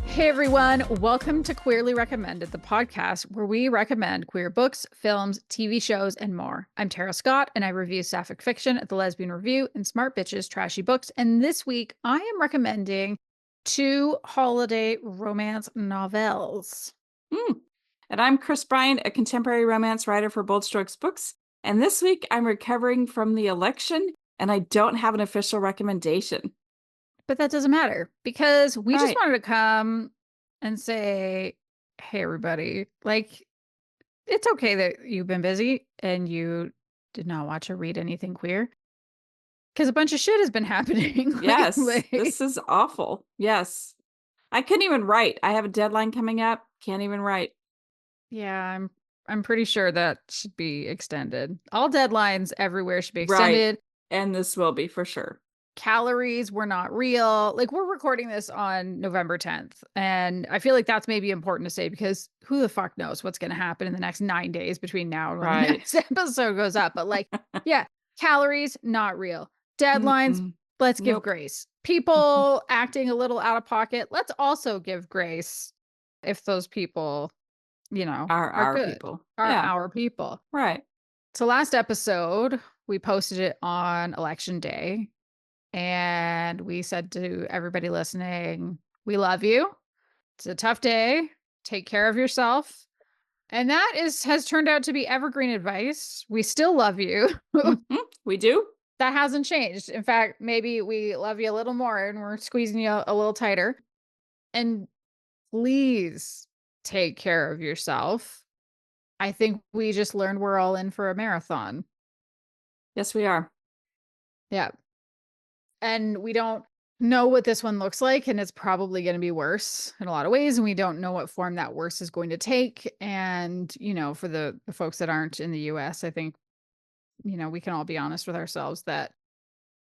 Hey everyone, welcome to Queerly Recommended, the podcast where we recommend queer books, films, TV shows, and more. I'm Tara Scott, and I review sapphic fiction at the Lesbian Review and Smart Bitches Trashy Books. And this week, I am recommending 2 holiday romance novels. And I'm Kris Bryant, a contemporary romance writer for Bold Strokes Books. And this week, I'm recovering from the election, and I don't have an official recommendation. But that doesn't matter because we just wanted to come and say, hey, everybody, like, it's okay that you've been busy and you did not watch or read anything queer because a bunch of shit has been happening. Yes, this is awful. Yes. I couldn't even write. I have a deadline coming up. Can't even write. Yeah, I'm pretty sure that should be extended. All deadlines everywhere should be extended. Right. And this will be for sure. Calories were not real. Like, we're recording this on November 10th. And I feel like that's maybe important to say because who the fuck knows what's going to happen in the next 9 days between now and when the next episode goes up. But like, yeah, calories, not real. Deadlines, let's give grace. People acting a little out of pocket, let's also give grace if those people, you know, are our good. people. Our people. Right. So last episode, we posted it on Election Day. And we said to everybody listening, we love you. It's a tough day. Take care of yourself. And that has turned out to be evergreen advice. We still love you. We do. That hasn't changed. In fact, maybe we love you a little more and we're squeezing you a little tighter. And please take care of yourself. I think we just learned we're all in for a marathon. Yes, we are. Yeah. And we don't know what this one looks like, and it's probably going to be worse in a lot of ways, and we don't know what form that worse is going to take. And, you know, for the folks that aren't in the US, I think, you know, we can all be honest with ourselves that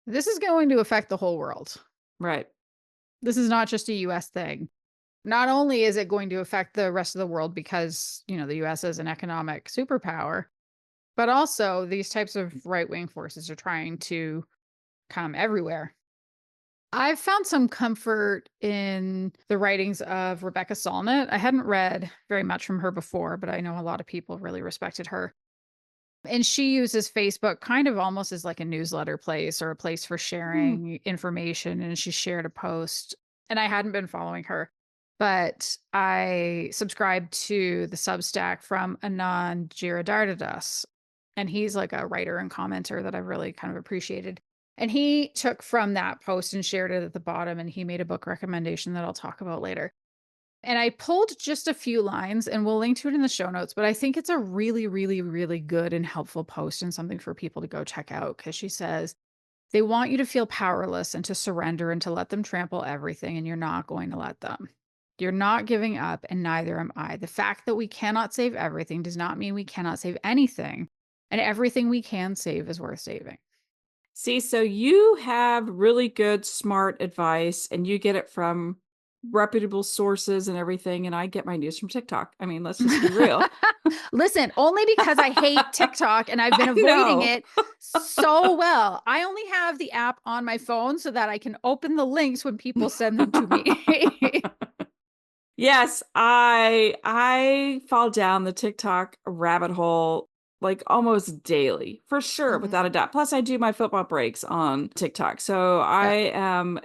this is going to affect the whole world. Right. This is not just a US thing. Not only is it going to affect the rest of the world because, you know, the US is an economic superpower, but also these types of right-wing forces are trying to come everywhere. I've found some comfort in the writings of Rebecca Solnit. I hadn't read very much from her before, but I know a lot of people really respected her. And she uses Facebook kind of almost as like a newsletter place or a place for sharing information. And she shared a post, and I hadn't been following her, but I subscribed to the Substack from Anand Giridharadas. And he's like a writer and commenter that I've really kind of appreciated. And he took from that post and shared it at the bottom, and he made a book recommendation that I'll talk about later. And I pulled just a few lines, and we'll link to it in the show notes, but I think it's a really, really, really good and helpful post and something for people to go check out, because she says, they want you to feel powerless and to surrender and to let them trample everything, and you're not going to let them. You're not giving up, and neither am I. The fact that we cannot save everything does not mean we cannot save anything, and everything we can save is worth saving. See, so you have really good, smart advice, and you get it from reputable sources and everything, and I get my news from TikTok. I mean, let's just be real. Listen, only because I hate TikTok and I've been avoiding it so well. I only have the app on my phone so that I can open the links when people send them to me. Yes, I fall down the TikTok rabbit hole like almost daily, for sure, without a doubt. Plus, I do my football breaks on TikTok. So I am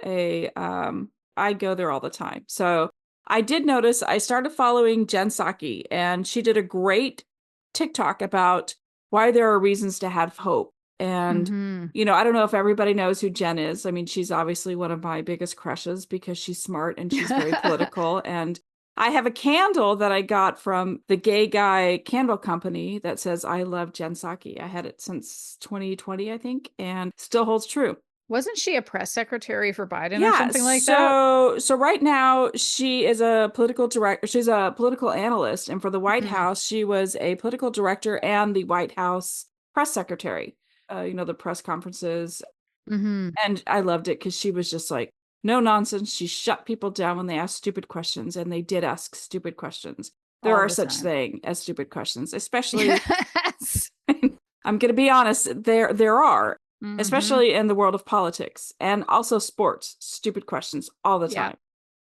I go there all the time. So I did notice I started following Jen Psaki, and she did a great TikTok about why there are reasons to have hope. And, you know, I don't know if everybody knows who Jen is. I mean, she's obviously one of my biggest crushes because she's smart and she's very political. And I have a candle that I got from the Gay Guy Candle Company that says, I love Jen Psaki. I had it since 2020, I think, and still holds true. Wasn't she a press secretary for Biden or something like that? So right now she is a political director. She's a political analyst. And for the White House, she was a political director and the White House press secretary, you know, the press conferences. And I loved it because she was just like, no nonsense. She shut people down when they asked stupid questions, and they did ask stupid questions. There are such thing as stupid questions, especially. Yes. I'm going to be honest. There are. Mhm. especially in the world of politics and also sports. Stupid questions all the Yeah. time.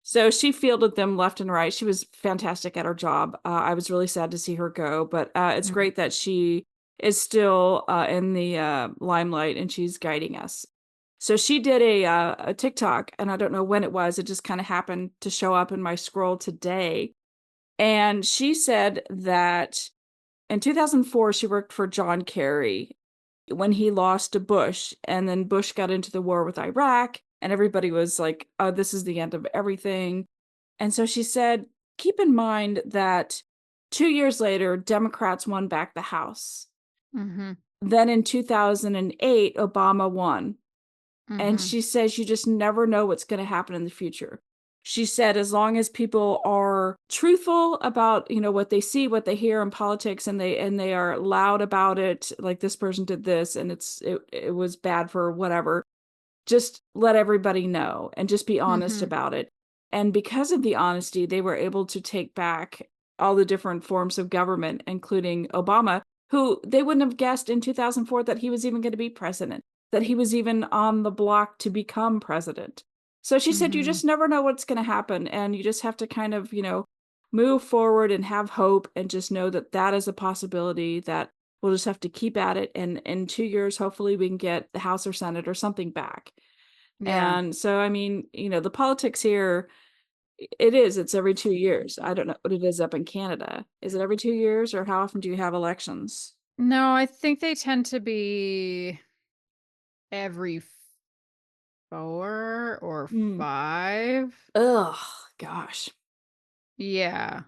So she fielded them left and right. She was fantastic at her job. I was really sad to see her go, but it's Mhm. great that she is still in the limelight and she's guiding us. So she did a TikTok, and I don't know when it was. It just kind of happened to show up in my scroll today. And she said that in 2004, she worked for John Kerry when he lost to Bush, and then Bush got into the war with Iraq, and everybody was like, oh, this is the end of everything. And so she said, keep in mind that 2 years later, Democrats won back the House. Mhm. Then in 2008, Obama won. And Mhm. she says you just never know what's going to happen in the future. She said as long as people are truthful about, what they see, what they hear in politics, and they are loud about it, like this person did this and it was bad for whatever, just let everybody know and just be honest Mhm. about it. And because of the honesty, they were able to take back all the different forms of government, including Obama, who they wouldn't have guessed in 2004 that he was even going to be president, that he was even on the block to become president. So she said, you Mhm. just never know what's going to happen. And you just have to kind of, move forward and have hope and just know that that is a possibility, that we'll just have to keep at it. And in 2 years, hopefully we can get the House or Senate or something back. Yeah. And so, I mean, the politics here, it's every 2 years. I don't know what it is up in Canada. Is it every 2 years, or how often do you have elections? No, I think they tend to be every 4 or Mm. 5. Ugh, gosh. Yeah.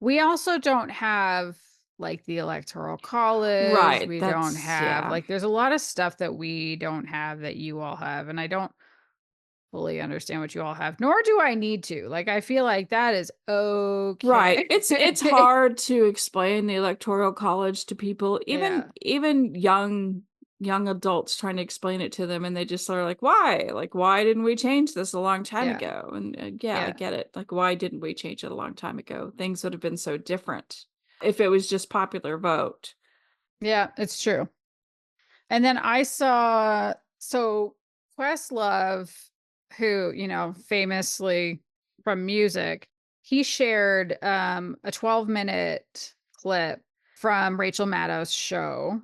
We also don't have, like, the Electoral College, Right. we don't That's, have yeah. like, there's a lot of stuff that we don't have that you all have, and I don't fully understand what you all have, nor do I need to. Like, I feel like that is Right. okay. It's hard to explain the Electoral College to people, even Yeah. even young adults, trying to explain it to them, and they just are like, "Why? Like, why didn't we change this a long time Yeah. ago?" And yeah, I Yeah. get it. Like, why didn't we change it a long time ago? Things would have been so different if it was just popular vote. Yeah, it's true. And then I saw Questlove, who, famously from music, he shared a 12-minute clip from Rachel Maddow's show.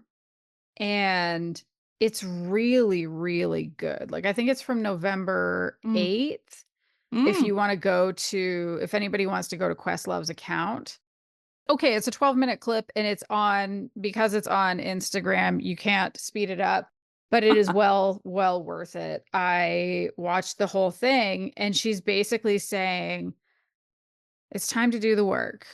And it's really, really good. Like, I think it's from November Mm. 8th. Mm. If anybody wants to go to Questlove's account. Okay, it's a 12-minute clip, and because it's on Instagram, you can't speed it up, but it is well worth it. I watched the whole thing, and she's basically saying, "It's time to do the work.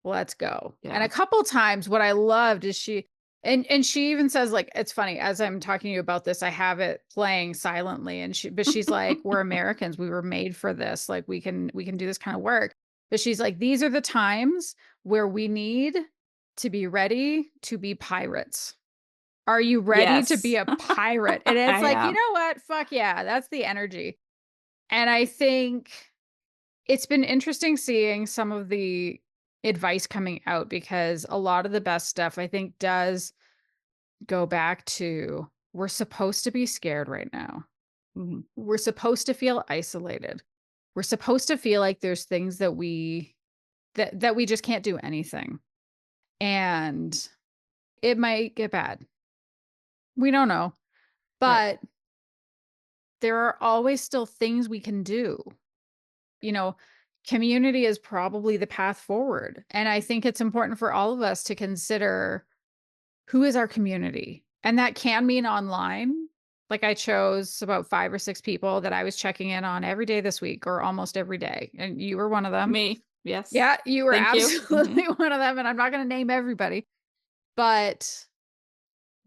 Let's go." And Yeah. a couple times what I loved is she even says, like, it's funny, as I'm talking to you about this, I have it playing silently, and she's like, "We're Americans. We were made for this. Like, we can do this kind of work." But she's like, "These are the times where we need to be ready to be pirates. Are you ready to be Yes. a pirate?" And it's I like, you am. know what? Fuck yeah, that's the energy. And I think it's been interesting seeing some of the advice coming out, because a lot of the best stuff, I think, does go back to, we're supposed to be scared right now. Mhm. We're supposed to feel isolated. We're supposed to feel like there's things that we just can't do anything. And it might get bad. We don't know. Right. But there are always still things we can do. You know, community is probably the path forward. And I think it's important for all of us to consider, who is our community? And that can mean online. Like, I chose about 5 or 6 people that I was checking in on every day this week, or almost every day. And you were one of them. Me. Yes. Yeah, you were Thank you. absolutely one of them. And I'm not going to name everybody, but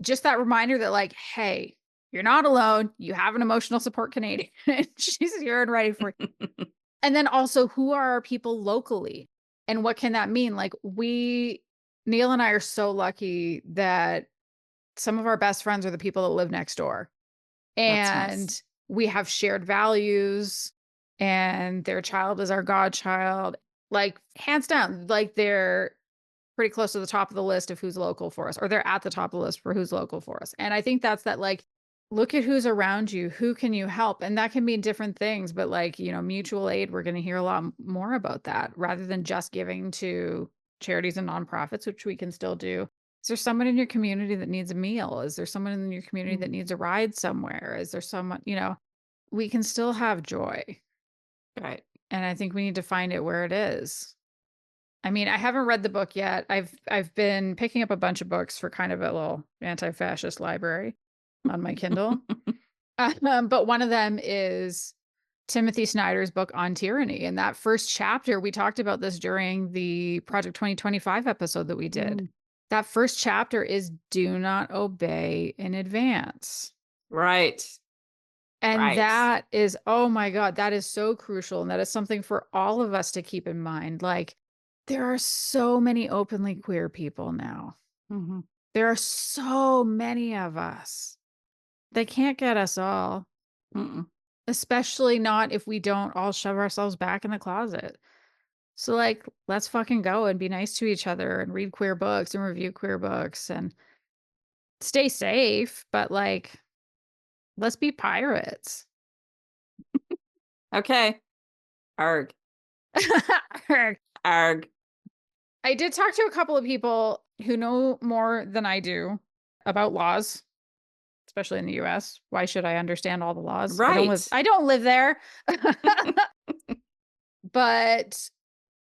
just that reminder that, like, hey, you're not alone. You have an emotional support Canadian. She's here and ready for you. Mhm. And then also, who are our people locally? And what can that mean? Like, Neil and I are so lucky that some of our best friends are the people that live next door. That's nice. And we have shared values, and their child is our godchild. Like, hands down, like, they're pretty close to the top of the list of who's local for us, or they're at the top of the list for who's local for us. And I think that's that, like, look at who's around you. Who can you help? And that can mean different things, but like, mutual aid, we're going to hear a lot more about that rather than just giving to charities and nonprofits, which we can still do. Is there someone in your community that needs a meal? Is there someone in your community that Mm, needs a ride somewhere? Is there someone, we can still have joy. right. And I think we need to find it where it is. I mean, I haven't read the book yet. I've been picking up a bunch of books for kind of a little anti-fascist library on my Kindle. But one of them is Timothy Snyder's book on tyranny. And that first chapter, we talked about this during the Project 2025 episode that we did. Mm, That first chapter is do not obey in advance. right. And Right. that is, oh my God, that is so crucial. And that is something for all of us to keep in mind. Like, there are so many openly queer people now. Hmm. There are so many of us. They can't get us all, Mm-mm. especially not if we don't all shove ourselves back in the closet. So, like, let's fucking go and be nice to each other and read queer books and review queer books and stay safe. But, like, let's be pirates. Okay. Arg. Arg. I did talk to a couple of people who know more than I do about laws, especially in the US. Why should I understand all the laws? Right. I don't live there. But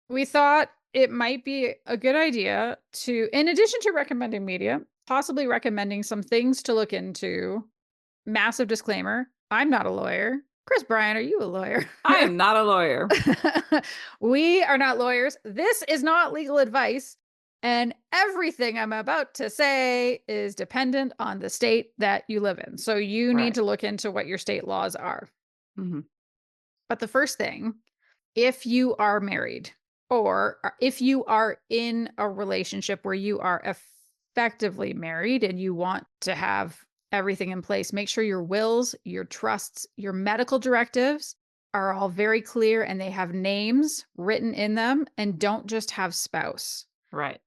we thought it might be a good idea to, in addition to recommending media, possibly recommending some things to look into. Massive disclaimer, I'm not a lawyer. Chris Bryan, are you a lawyer? I am not a lawyer. We are not lawyers. This is not legal advice. And everything I'm about to say is dependent on the state that you live in. So you need Right. to look into what your state laws are. Hmm. But the first thing, if you are married or if you are in a relationship where you are effectively married and you want to have everything in place, make sure your wills, your trusts, your medical directives are all very clear and they have names written in them and don't just have spouse. Right.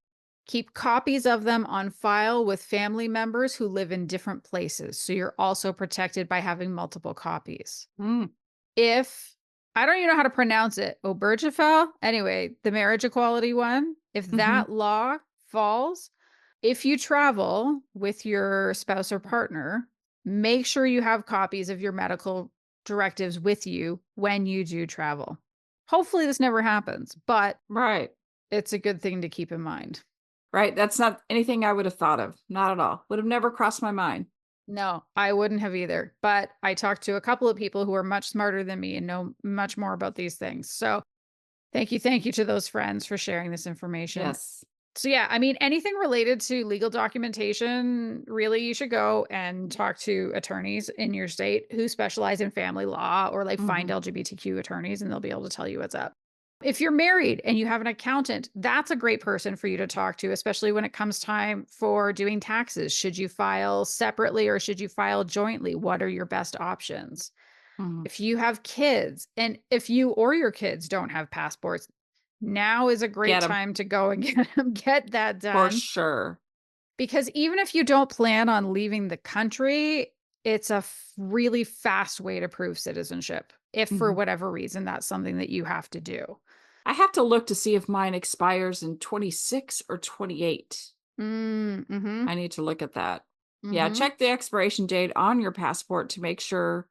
Keep copies of them on file with family members who live in different places. So you're also protected by having multiple copies. Mm. If I don't even know how to pronounce it, Obergefell, anyway, the marriage equality one, if Hmm. that law falls, if you travel with your spouse or partner, make sure you have copies of your medical directives with you when you do travel. Hopefully, this never happens, but Right. it's a good thing to keep in mind. Right. That's not anything I would have thought of. Not at all. Would have never crossed my mind. No, I wouldn't have either. But I talked to a couple of people who are much smarter than me and know much more about these things. So thank you to those friends for sharing this information. Yes. So yeah, I mean, anything related to legal documentation, really, you should go and talk to attorneys in your state who specialize in family law or like find Hmm. LGBTQ attorneys and they'll be able to tell you what's up. If you're married and you have an accountant, that's a great person for you to talk to, especially when it comes time for doing taxes. Should you file separately or should you file jointly? What are your best options? Hmm. If you have kids and if you or your kids don't have passports, now is a great Get them time to go and get that for done. sure. Because even if you don't plan on leaving the country, it's a really fast way to prove citizenship. If for Hmm. whatever reason that's something that you have to do. I have to look to see if mine expires in 26 or 28. Mm-hmm. I need to look at that. Yeah, Mm-hmm. check the expiration date on your passport to make sure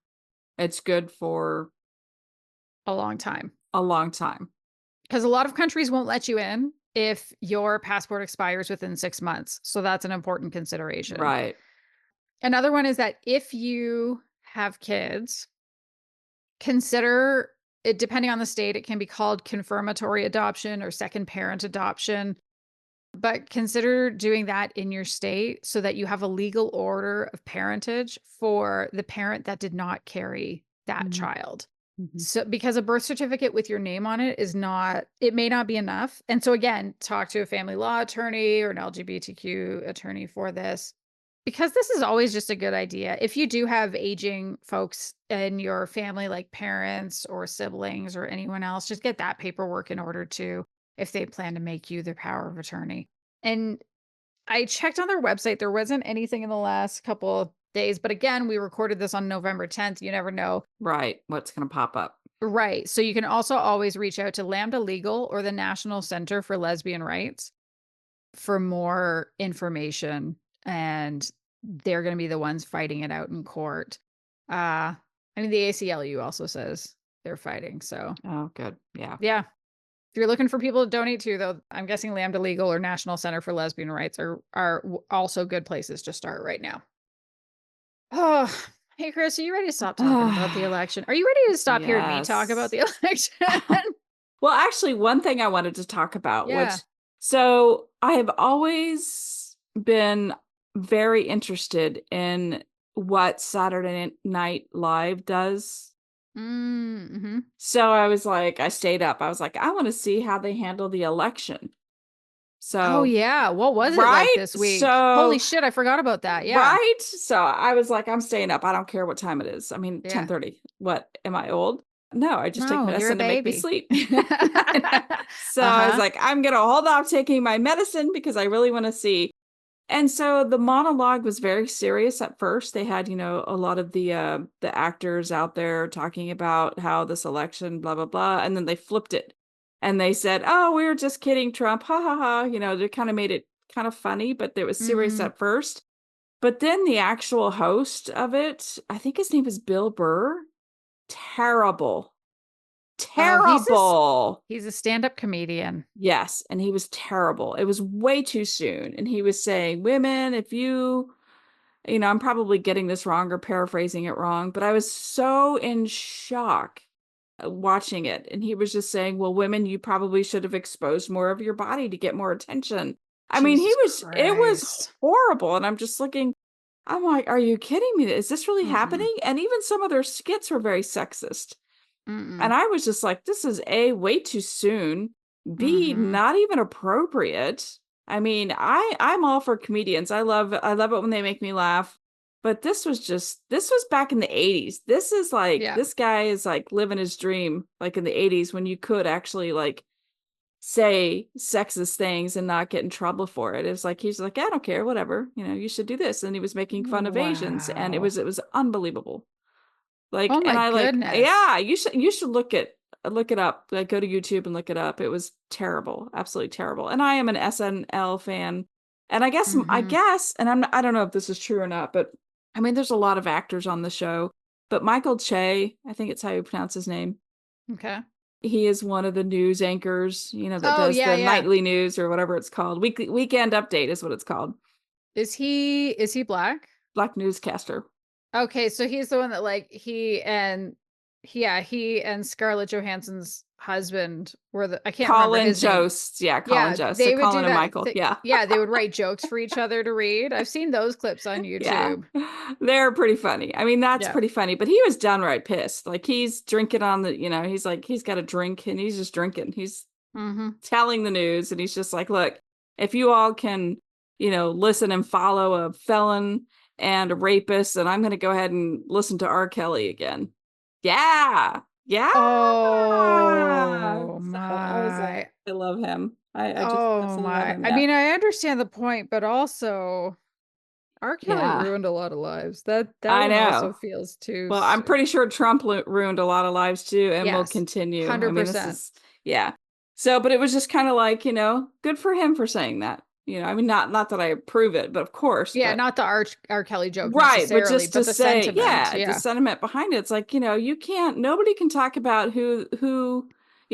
it's good for A long time. a long time. Because a lot of countries won't let you in if your passport expires within 6 months. So that's an important consideration. Right. Another one is that if you have kids, consider it, depending on the state, it can be called confirmatory adoption or second parent adoption. But consider doing that in your state so that you have a legal order of parentage for the parent that did not carry that Hmm. child. Hmm. So, because a birth certificate with your name on it is not, it may not be enough. And so, again, talk to a family law attorney or an LGBTQ attorney for this, because this is always just a good idea. If you do have aging folks in your family, like parents or siblings or anyone else, just get that paperwork in order too, if they plan to make you their power of attorney. And I checked on their website. There wasn't anything in the last couple of days. But again, we recorded this on November 10th. You never know. Right. What's going to pop up? Right. So you can also always reach out to Lambda Legal or the National Center for Lesbian Rights for more information. And they're going to be the ones fighting it out in court. I mean, the ACLU also says they're fighting. So, Oh, good. Yeah. yeah. If you're looking for people to donate to, though, I'm guessing Lambda Legal or National Center for Lesbian Rights are also good places to start right now. Oh, hey, Kris, are you ready to stop talking about the election? Are you ready to stop hearing me talk about the election? Well, actually, one thing I wanted to talk about, Yeah. so I have always been very interested in what Saturday Night Live does. Mm-hmm. So I was like, I stayed up. I was like, I want to see how they handle the election. So, Oh, yeah. What was it like right? this week? So, Holy shit, I forgot about that. Yeah. right? So I was like, I'm staying up. I don't care what time it is. I mean, Yeah. 10:30. What? Am I old? No, I just take No, you're a medicine to make me baby. sleep. So I was like, I'm going to hold off taking my medicine because I really want to see. And so the monologue was very serious at first. They had, a lot of the actors out there talking about how this election, blah, blah, blah. And then they flipped it and they said, oh, we were just kidding, Trump. Ha ha ha. They kind of made it kind of funny, but it was serious at first. But then the actual host of it, I think his name is Bill Burr. Terrible. Terrible. He's a stand-up comedian. Yes, and he was terrible. It was way too soon. And he was saying, women, if I'm probably getting this wrong or paraphrasing it wrong, but I was so in shock watching it. And he was just saying, well, women, you probably should have exposed more of your body to get more attention. I mean, it was horrible. And I'm just looking, I'm like, are you kidding me? Is this really happening? And even some of their skits were very sexist. And I was just like, this is A, way too soon. B, not even appropriate. I mean, I'm all for comedians. I love it when they make me laugh. But this was back in the 80s. This is like, this guy is like living his dream, like in the 80s when you could actually like say sexist things and not get in trouble for it. It was like, he's like, I don't care, whatever, you should do this. And he was making fun of Asians, and it was unbelievable. Like, oh my and I goodness. like, yeah, you should look it up. Like, go to YouTube and look it up. It was terrible, absolutely terrible. And I am an SNL fan, and I guess, and I don't know if this is true or not, but I mean, there's a lot of actors on the show, but Michael Che, I think it's how you pronounce his name. Okay. He is one of the news anchors, that does the nightly news or whatever it's called. Weekend Update is what it's called. Is he black? Black newscaster. Okay, so he's the one that he and Scarlett Johansson's husband were I can't remember his Jost. name. Yeah, Colin Jost. They so would Colin do and that. Michael. Yeah. Yeah, they would write jokes for each other to read. I've seen those clips on YouTube. Yeah. They're pretty funny. I mean, that's pretty funny, but he was downright pissed. Like, he's drinking on the, he's like, he's got a drink and he's just drinking. He's telling the news, and he's just like, look, if you all can, listen and follow a felon and a rapist, and I'm going to go ahead and listen to R. Kelly again. Yeah. Yeah. Oh so my. I love him. I just oh my. love him. I mean, I understand the point, but also R. Kelly ruined a lot of lives. That I one know. also feels too. Well, I'm pretty sure Trump ruined a lot of lives too, and will continue. 100%. I mean, yeah. So, but it was just kind of like, good for him for saying that. I mean, not that I approve it, but of course. Yeah, not the R. Kelly joke, right? But just to the say, sentiment. The sentiment behind it. It's like, nobody can talk about who,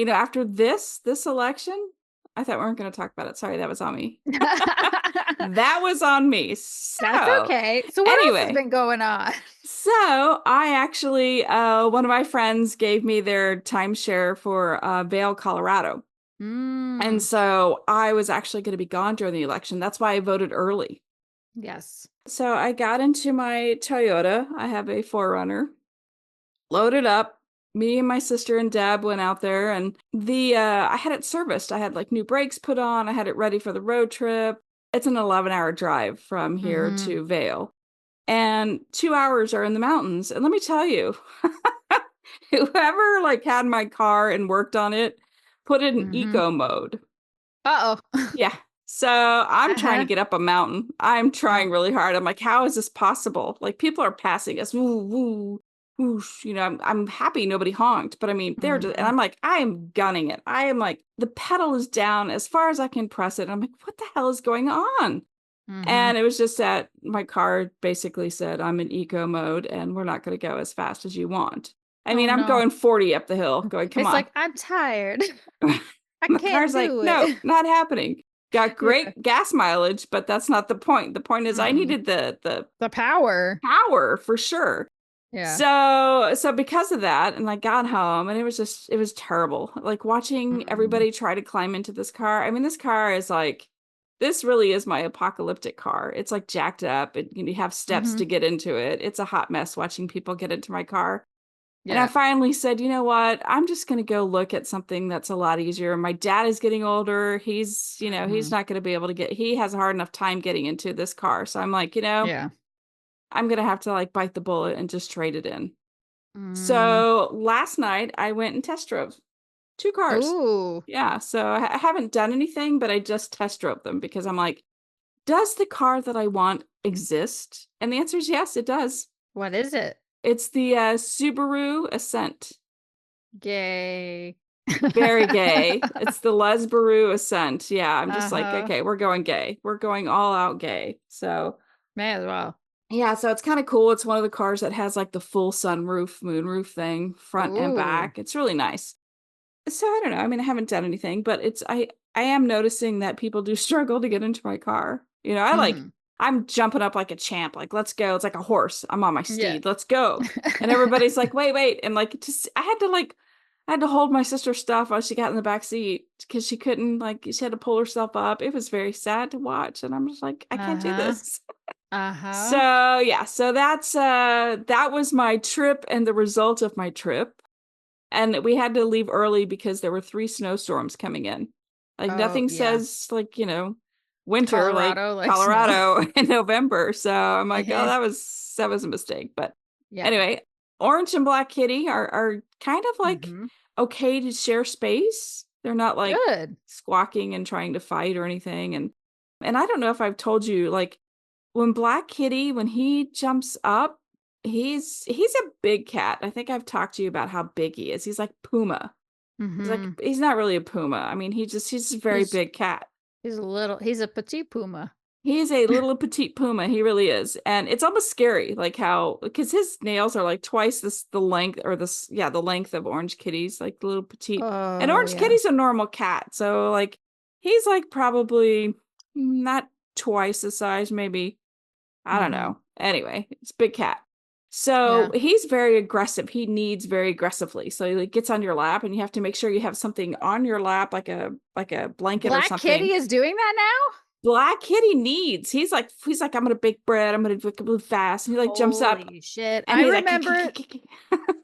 after this election. I thought we weren't going to talk about it. Sorry, that was on me. That was on me. So, that's okay. So what else has been going on? So I actually, one of my friends gave me their timeshare for Vail, Colorado. And so I was actually going to be gone during the election. That's why I voted early. Yes. So I got into my Toyota. I have a 4Runner. Loaded up. Me and my sister and Deb went out there, and I had it serviced. I had like new brakes put on. I had it ready for the road trip. It's an 11-hour drive from here to Vail. And 2 hours are in the mountains. And let me tell you, whoever had my car and worked on it, put it in eco mode. Uh-oh. Yeah. So I'm trying to Uh-huh. get up a mountain. I'm Oh. trying really hard. I'm like, how is this possible? Like people are passing us. Woo, woo, whoosh. I'm happy nobody honked, but I mean, they're just, and Mhm. I'm like, I am gunning it. I am like, the pedal is down as far as I can press it. And I'm like, what the hell is going on? Mhm. And it was just that my car basically said, I'm in eco mode and we're not going to go as fast as you want. I Oh mean, I'm no. going 40 up the hill, going, come It's on. like, I'm tired. I The can't car's like, do no, it. not happening. Got Yeah. great gas mileage, but that's not the point. The point is I Mm-mm. needed the The power. power for sure. Yeah. So because of that, and I got home and it was terrible. Like watching Mm. everybody try to climb into this car. I mean, this car is like this really is my apocalyptic car. It's like jacked up. You have steps to Mhm. get into it. It's a hot mess watching people get into my car. And I Yeah. finally said, you know what? I'm just going to go look at something that's a lot easier. My dad is getting older. He's Mhm. not going to be able to he has a hard enough time getting into this car. So I'm like, Yeah. I'm going to have to like bite the bullet and just trade it in. Mm. So last night I went and test drove two cars. Ooh. Yeah. So I haven't done anything, but I just test drove them because I'm like, does the car that I want exist? And the answer is yes, it does. What is it? It's the Subaru Ascent. Gay. Very gay. It's the Lesbaru Ascent. Yeah, I'm just like, Uh-huh. okay, we're going gay. We're going all out gay. So, May as well. yeah, so it's kind of cool. It's one of the cars that has like the full sunroof, moonroof thing, front and Ooh. back. It's really nice. So, I don't know. I mean, I haven't done anything, but I am noticing that people do struggle to get into my car. Mhm. I'm jumping up like a champ. Like, let's go. It's like a horse. I'm on my Yeah. steed. Let's go. And everybody's like, wait, wait. And like, just, I had to hold my sister's stuff while she got in the back seat because she couldn't, like, she had to pull herself up. It was very sad to watch. And I'm just like, I can't do Uh-huh. this. Uh-huh. So yeah, so that was my trip and the result of my trip. And we had to leave early because there were 3 snowstorms coming in. Like Oh, nothing yeah. says like, winter like Colorado like snow. Colorado in November. So I'm like, oh, Eh. that was a mistake. But Yeah. anyway, Orange and Black Kitty are kind of like Mhm. okay to share space. They're not like Good. squawking and trying to fight or anything. And I don't know if I've told you, like when Black Kitty, when he jumps up, he's a big cat. I think I've talked to you about how big he is. He's like Puma. Mhm. He's not really a Puma. I mean, he's a very He's big cat. he's a petit puma. He is a little petite Puma. He really is. And it's almost scary, like how because his nails are like twice the length or this yeah, the length of Orange Kitty's, like little petite. And Oh, Orange yeah. Kitty's a normal cat. So like he's like probably not twice the size, maybe I don't Mhm. know. Anyway, it's a big cat. So Yeah. he's very aggressive. He needs very aggressively. So he like, gets on your lap, and you have to make sure you have something on your lap, like a blanket or Black Kitty something. is doing that now? Black Kitty needs. He's like I'm gonna bake bread. I'm gonna move fast. And he like jumps up, Holy shit. and he's like,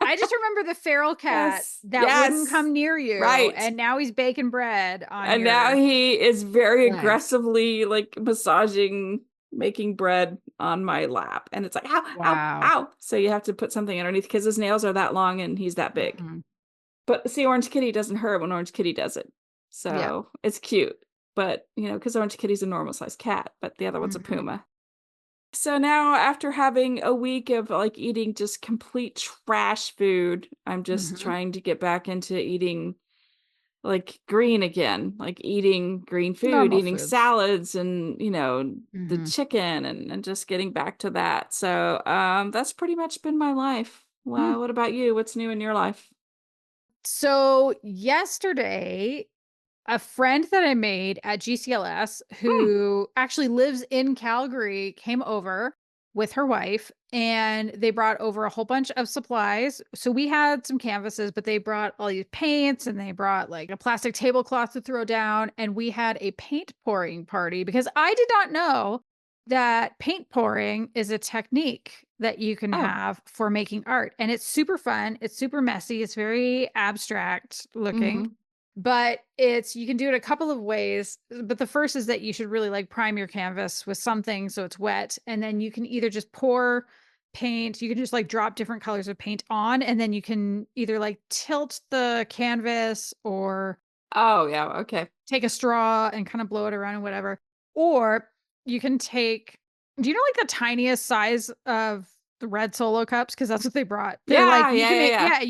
I just remember the feral cat yes, that wouldn't yes, come near you, right. and now he's baking bread on And now your he is very leg. aggressively like massaging, making bread on my lap. And it's like, ow, ow, Wow. ow. So you have to put something underneath because his nails are that long and he's that big. Mhm. But see, Orange Kitty doesn't hurt when Orange Kitty does it. Yeah. So it's cute. But, because Orange Kitty's a normal sized cat, but the other one's a Mhm. Puma. So now, after having a week of like eating just complete trash food, I'm just Mhm. trying to get back into eating like green again, like eating green food, Normal eating foods. salads and, the Mhm. chicken and just getting back to that. So, that's pretty much been my life. Mm. Wow. What about you? What's new in your life? So yesterday, a friend that I made at GCLS Hmm. who actually lives in Calgary came over with her wife and they brought over a whole bunch of supplies. So we had some canvases, but they brought all these paints and they brought like a plastic tablecloth to throw down. And we had a paint pouring party because I did not know that paint pouring is a technique that you can Oh. have for making art. And it's super fun. It's super messy. It's very abstract looking, Mm-hmm. but it's you can do it a couple of ways. But the first is that you should really like prime your canvas with something so it's wet. And then you can either just pour paint, you can just like drop different colors of paint on, and then you can either like tilt the canvas or Oh, yeah. Okay. Take a straw and kind of blow it around and whatever. Or you can take, do you know like the tiniest size of the red Solo cups? Because that's what they brought. They're like, Yeah. you Yeah. can Yeah. make, Yeah. yeah,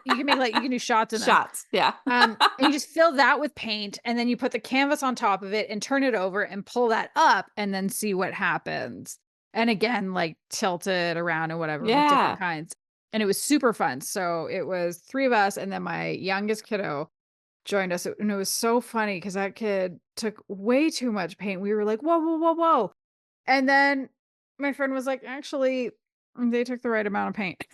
you can make like, you can do shots in them. Shots. Yeah. And you just fill that with paint, and then you put the canvas on top of it and turn it over and pull that up and then see what happens. And again, like tilt it around and whatever with different Yeah. kinds. And it was super fun. So it was 3 of us, and then my youngest kiddo joined us. And it was so funny because that kid took way too much paint. We were like, whoa, whoa, whoa, whoa. And then my friend was like, actually, they took the right amount of paint.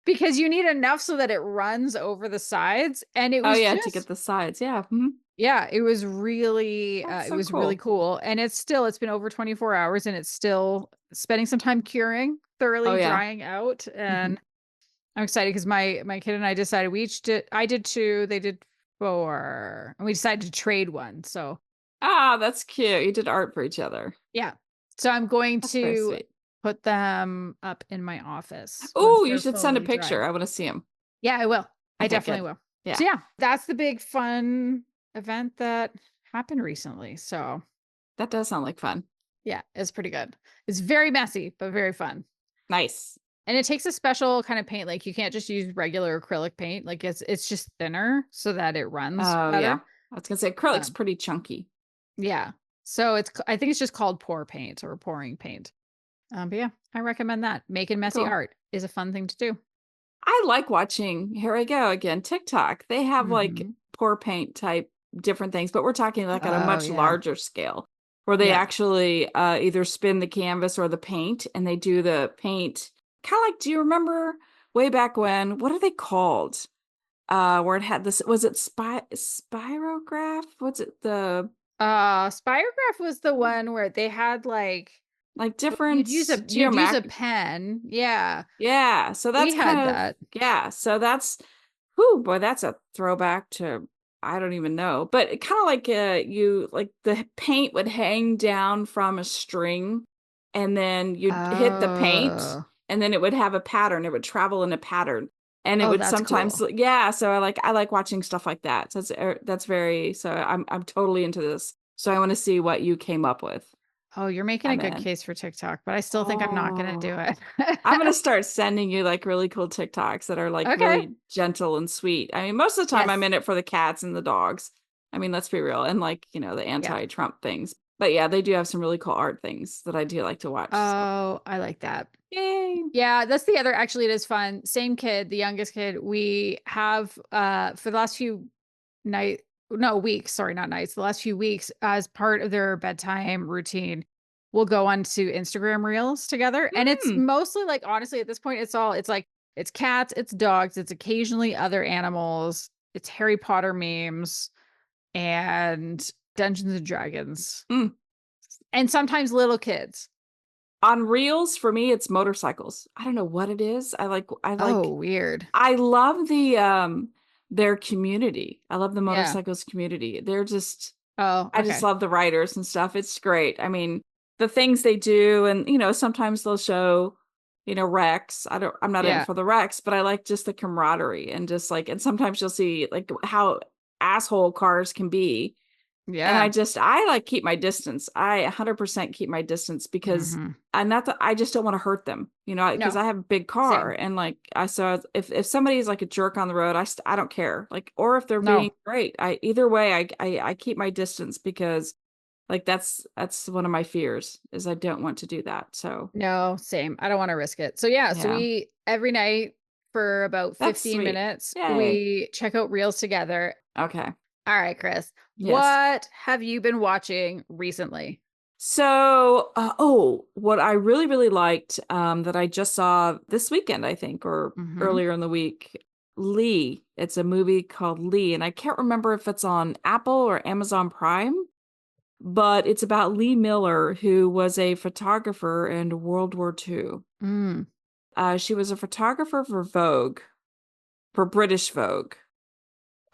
Because you need enough so that it runs over the sides. And it Oh, was yeah. To get just, the sides. Yeah. Mhm. yeah, it was really, That's it so was really cool. cool. And it's been over 24 hours, and it's still spending some time curing, Oh, thoroughly yeah. drying out. Mhm. And I'm excited because my kid and I decided we each did, I did 2, they did 4, and we decided to trade one. So Ah, that's cute. You did art for each other. yeah. So I'm going That's very to sweet. put them up in my office once Oh, you they're should send a fully dry. picture. I want to see them. Yeah, I will. I Okay, definitely good. will. Yeah, So yeah, that's the big fun event that happened recently. So that does sound like fun. yeah, it's pretty good. It's very messy, but very fun. Nice. And it takes a special kind of paint. Like you can't just use regular acrylic paint. Like it's just thinner so that it runs Oh, yeah. better. I was gonna say acrylic's Um, pretty chunky. yeah. So I think it's just called pour paint or pouring paint. But yeah, I recommend that. Making messy Cool. art is a fun thing to do. I like watching, here I go again, TikTok. They have like Hmm. pour paint type different things, but we're talking like at a Oh much yeah. larger scale where they Yeah. actually either spin the canvas or the paint and they do the paint kind of like, do you remember way back when, what are they called? Where it had this, was it spirograph? What's it? The Spirograph was the one where they had like you'd different use a geomac. pen. Yeah. Yeah. So We that's had kind of, that. yeah. So that's, whoo, boy, that's a throwback to, I don't even know. But it kind of like you, like the paint would hang down from a string and then you'd hit the paint Oh. and then it would have a pattern. It would travel in a pattern. And it Oh, would that's sometimes, cool. yeah. So I like watching stuff like that. So that's very, so I'm totally into this. So I want to see what you came up with. Oh, you're making a I'm good in. case for TikTok, but I still think I'm not gonna Oh, do it. I'm gonna start sending you like really cool TikToks that are like Okay. really gentle and sweet. I mean, most of the time I'm Yes. in it for the cats and the dogs. I mean, let's be real. And like, the Yeah. anti-Trump things. But yeah, they do have some really cool art things that I do like to watch. So Oh, I like that. yay. Yeah, that's the other, actually it is fun. Same kid, the youngest kid, we have for the last few night no weeks, sorry, not nights, the last few weeks, as part of their bedtime routine, we'll go onto Instagram reels together. And it's Hmm. mostly like, honestly, at this point, it's like it's cats, it's dogs, it's occasionally other animals, it's Harry Potter memes and Dungeons and Dragons. Mm. And sometimes little kids. On Reels, for me, it's motorcycles. I don't know what it is. Oh, weird. I love their community. I love the Yeah. motorcycles community. They're just Oh, I just okay. love the writers and stuff. It's great. I mean, the things they do, and sometimes they'll show, wrecks. I'm not in it Yeah. for the wrecks, but I like just the camaraderie and just like, and sometimes you'll see like how asshole cars can be. And Yeah. I like keep my distance. I 100% keep my distance because Mhm. I'm not that I just don't want to hurt them, because No, I have a big car same. and like so if somebody's like a jerk on the road, I don't care. Like, or if they're being No. great, either way I keep my distance because like that's one of my fears is I don't want to do that. So, No, same. I don't wanna risk it. So, yeah, so yeah. we every night for about That's 15 sweet. minutes, Yay. we check out reels together. Okay. Alright, Chris, Yes. what have you been watching recently? So, what I really, really liked that I just saw this weekend, I think, or Mhm. earlier in the week, Lee. It's a movie called Lee, and I can't remember if it's on Apple or Amazon Prime, but it's about Lee Miller, who was a photographer in World War II. Mm. She was a photographer for Vogue, for British Vogue.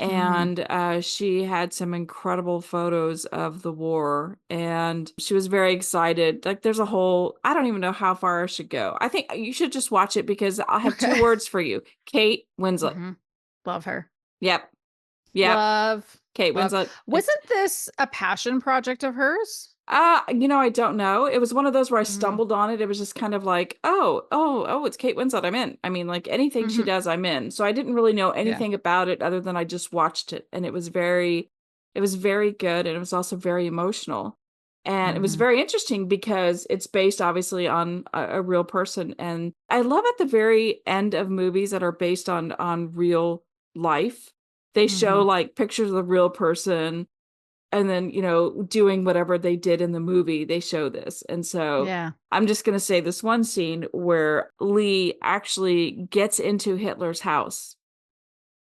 Mhm. And she had some incredible photos of the war and she was very excited. Like there's a whole, I don't even know how far I should go. I think you should just watch it because I have two Okay. words for you. Kate Winslet. Mhm. Love her. Yep. Yep. Love. Kate Love. Winslet. Wasn't this a passion project of hers? I don't know. It was one of those where I Mm. stumbled on it. It was just kind of like, it's Kate Winslet. I'm in. I mean, like anything she Hmm. does, I'm in. So I didn't really know Yeah. anything about it other than I just watched it, and it was very good, and it was also very emotional. And it was Hmm. very interesting because it's based obviously on a real person. And I love at the very end of movies that are based on real life, they show Hmm. like pictures of the real person, and then doing whatever they did in the movie, they show this. And so Yeah. I'm just going to say this one scene where Lee actually gets into Hitler's house,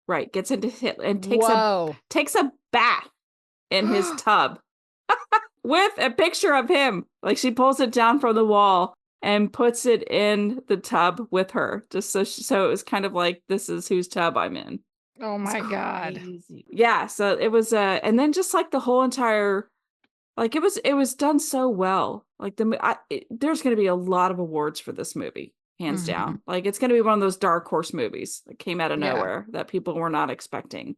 right, gets into Hitler and Whoa. takes a bath in his tub with a picture of him. Like, she pulls it down from the wall and puts it in the tub with her, just so it was kind of like, this is whose tub I'm in. Oh It's my God. crazy. Yeah, so it was and then just like the whole entire, like, it was done so well. Like there's going to be a lot of awards for this movie, hands Hmm. down. Like, it's going to be one of those dark horse movies that came out of Yeah. nowhere that people were not expecting.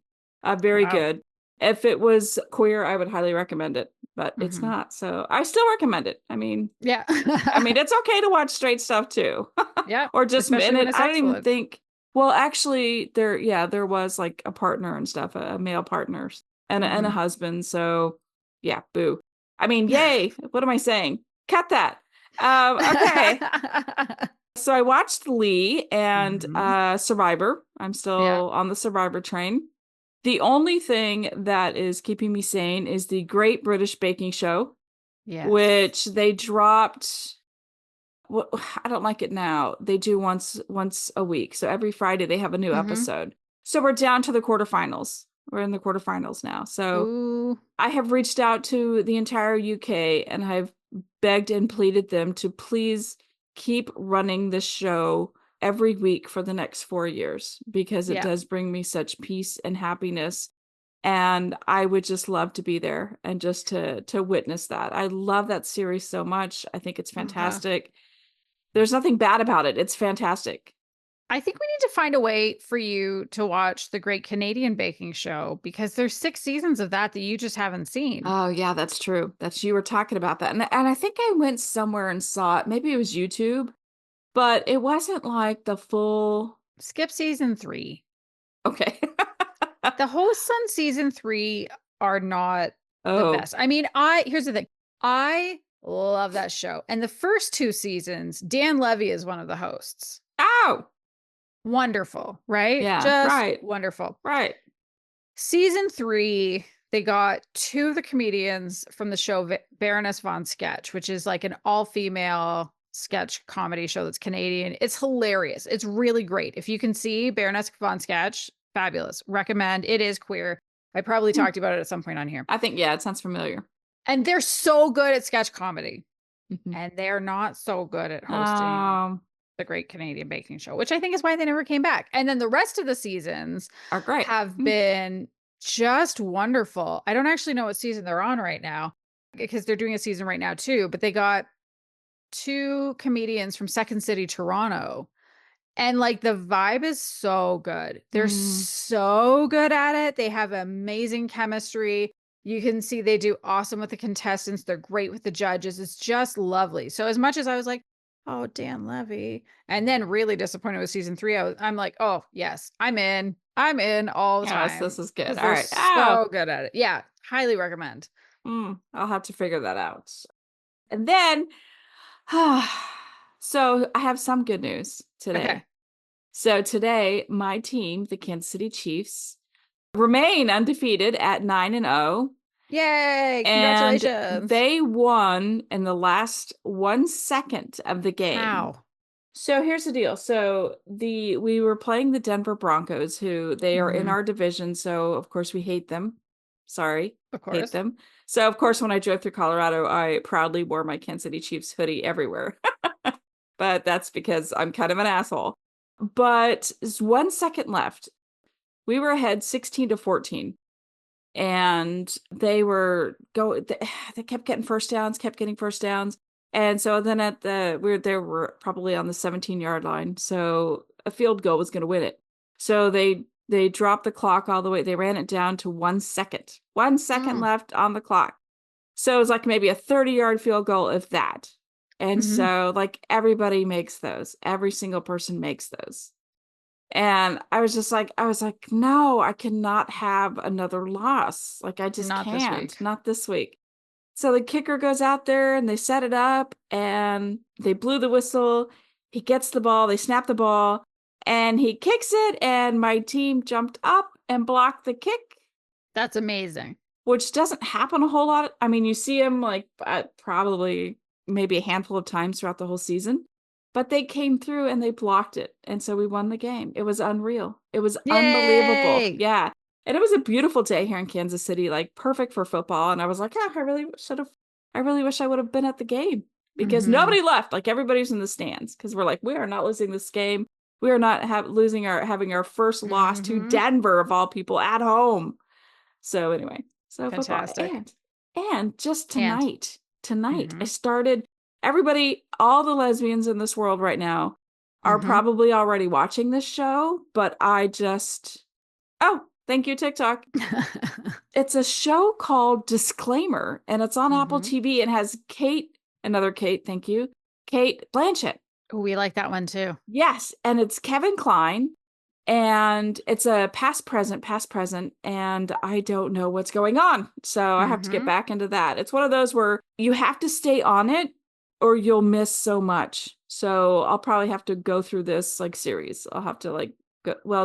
Very Wow. good. If it was queer, I would highly recommend it, but it's Hmm. not. So I still recommend it. I mean, Yeah. it's okay to watch straight stuff too. Yeah. Or just in Especially when it. it's I don't even excellent. think, well, actually there was like a partner and stuff, a male partner and a Hmm. husband. So yeah, boo. I mean, yay. What am I saying? Cut that. Okay. So I watched Lee and Hmm. Survivor. I'm Yeah. still on the Survivor train. The only thing that is keeping me sane is the Great British Baking Show, Yes. which they dropped. Well, I don't like it now. They do once a week. So every Friday they have a new Hmm. episode. So we're down to the quarterfinals. We're in the quarterfinals now. So Ooh. I have reached out to the entire UK and I've begged and pleaded them to please keep running this show every week for the next 4 years, because it Yeah. does bring me such peace and happiness. And I would just love to be there and just to witness that. I love that series so much. I think it's Uh-huh. fantastic. There's nothing bad about it. It's fantastic. I think we need to find a way for you to watch the Great Canadian Baking Show because there's 6 seasons of that you just haven't seen. Oh yeah, that's true. You were talking about that. And I think I went somewhere and saw it. Maybe it was YouTube, but it wasn't like the full. Skip season 3. Okay. The hosts on season 3 are not the Oh. best. I mean, here's the thing. I love that show. And the first 2 seasons, Dan Levy is one of the hosts. Ow. Wonderful, right? Yeah, Just right. wonderful. Right. Season 3, they got 2 of the comedians from the show Baroness Von Sketch, which is like an all-female sketch comedy show that's Canadian. It's hilarious. It's really great. If you can see Baroness Von Sketch, fabulous. Recommend. It is queer. I probably Hmm. talked about it at some point on here. I think, yeah, it sounds familiar. And they're so good at sketch comedy. Mhm. And they're not so good at hosting Um, the Great Canadian Baking Show, which I think is why they never came back. And then the rest of the seasons are great. have been just wonderful. I don't actually know what season they're on right now because they're doing a season right now too, but they got 2 comedians from Second City, Toronto. And like the vibe is so good. They're Mm. so good at it. They have amazing chemistry. You can see they do awesome with the contestants. They're great with the judges. It's just lovely. So as much as I was like, oh, Dan Levy, and then really disappointed with season 3, I'm like, oh yes, I'm in. I'm in all the Yes, time this is good. because All they're right. Oh, so good at it. Yeah, highly recommend. I'll have to figure that out. And then, so I have some good news Okay. today. So today, my team, the Kansas City Chiefs, remain undefeated at 9-0, Yay! and Congratulations. they won in the last 1 second of the game. How? So here's the deal. So we were playing the Denver Broncos, who they are in Mhm. our division, so of course we hate them. Sorry, Of hate course. them. So of course when I drove through Colorado, I proudly wore my Kansas City Chiefs hoodie everywhere. But that's because I'm kind of an asshole. But there's 1 second left. We were ahead 16-14. And they were they kept getting first downs, kept getting first downs. And so then we're probably on the 17-yard line. So a field goal was going to win it. So they They dropped the clock all the way. They ran it down to 1 second. 1 second left on the clock. So it was like maybe a 30-yard field goal, if that. And so like everybody makes those. Every single person makes those. And I was like, no, I cannot have another loss. Like I just Not this can't. week. Not this week. So the kicker goes out there and they set it up and they blew the whistle. He gets the ball, they snap the ball, and he kicks it, and my team jumped up and blocked the kick. That's amazing. Which doesn't happen a whole lot. I mean, you see him like probably maybe a handful of times throughout the whole season. But they came through and they blocked it. And so we won the game. It was unreal. It was unbelievable. Yay! Yeah. And it was a beautiful day here in Kansas City, like perfect for football. And I was like, yeah, I really wish I would have been at the game because nobody left. Like everybody's in the stands because we're like, we are not losing this game. We are not having our first loss to Denver of all people at home. So anyway, so Fantastic. football. And just tonight, I started. Everybody, all the lesbians in this world right now are probably already watching this show, but oh, thank you, TikTok. It's a show called Disclaimer, and it's on Apple TV and has another Kate, thank you, Cate Blanchett. Oh, we like that one too. Yes, and it's Kevin Kline, and it's a past, present, and I don't know what's going on. So I have to get back into that. It's one of those where you have to stay on it or you'll miss so much. So I'll probably have to go through this like series. I'll have to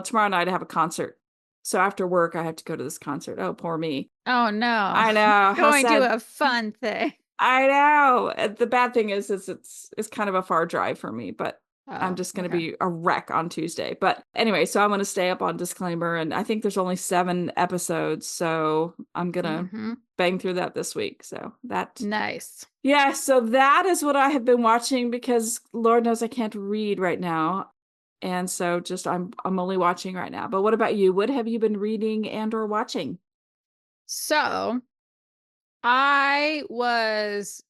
tomorrow night I have a concert. So after work, I have to go to this concert. Oh, poor me. Oh, no. I know. Going to a fun thing. I know. The bad thing is it's kind of a far drive for me, but I'm just going to be a wreck on Tuesday. But anyway, so I'm going to stay up on Disclaimer. And I think there's only 7 episodes. So I'm going to bang through that this week. So that. Nice. Yeah. So that is what I have been watching because Lord knows I can't read right now. And so I'm only watching right now. But what about you? What have you been reading and or watching? So I was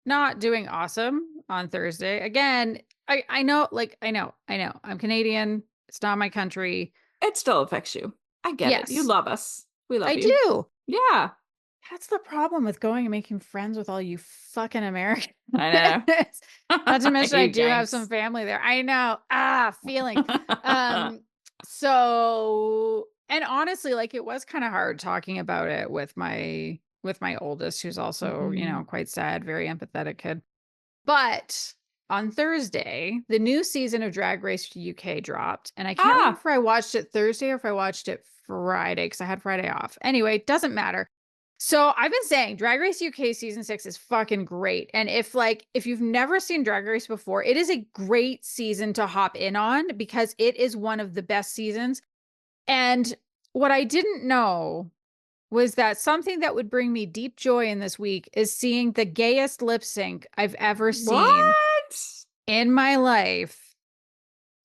not doing awesome on Thursday. Again, I know. I'm Canadian. It's not my country. It still affects you. I get it. You love us. We love you. I do. Yeah. That's the problem with going and making friends with all you fucking Americans. I know. Not to mention I do have some family there. I know. Feeling. So, and honestly, like it was kind of hard talking about it with my oldest, who's also, quite sad, very empathetic kid. But on Thursday, the new season of Drag Race UK dropped, and I can't remember if I watched it Thursday or if I watched it Friday because I had Friday off. Anyway, it doesn't matter. So I've been saying Drag Race UK season 6 is fucking great. And if you've never seen Drag Race before, it is a great season to hop in on because it is one of the best seasons. And what I didn't know was that something that would bring me deep joy in this week is seeing the gayest lip sync I've ever seen in my life.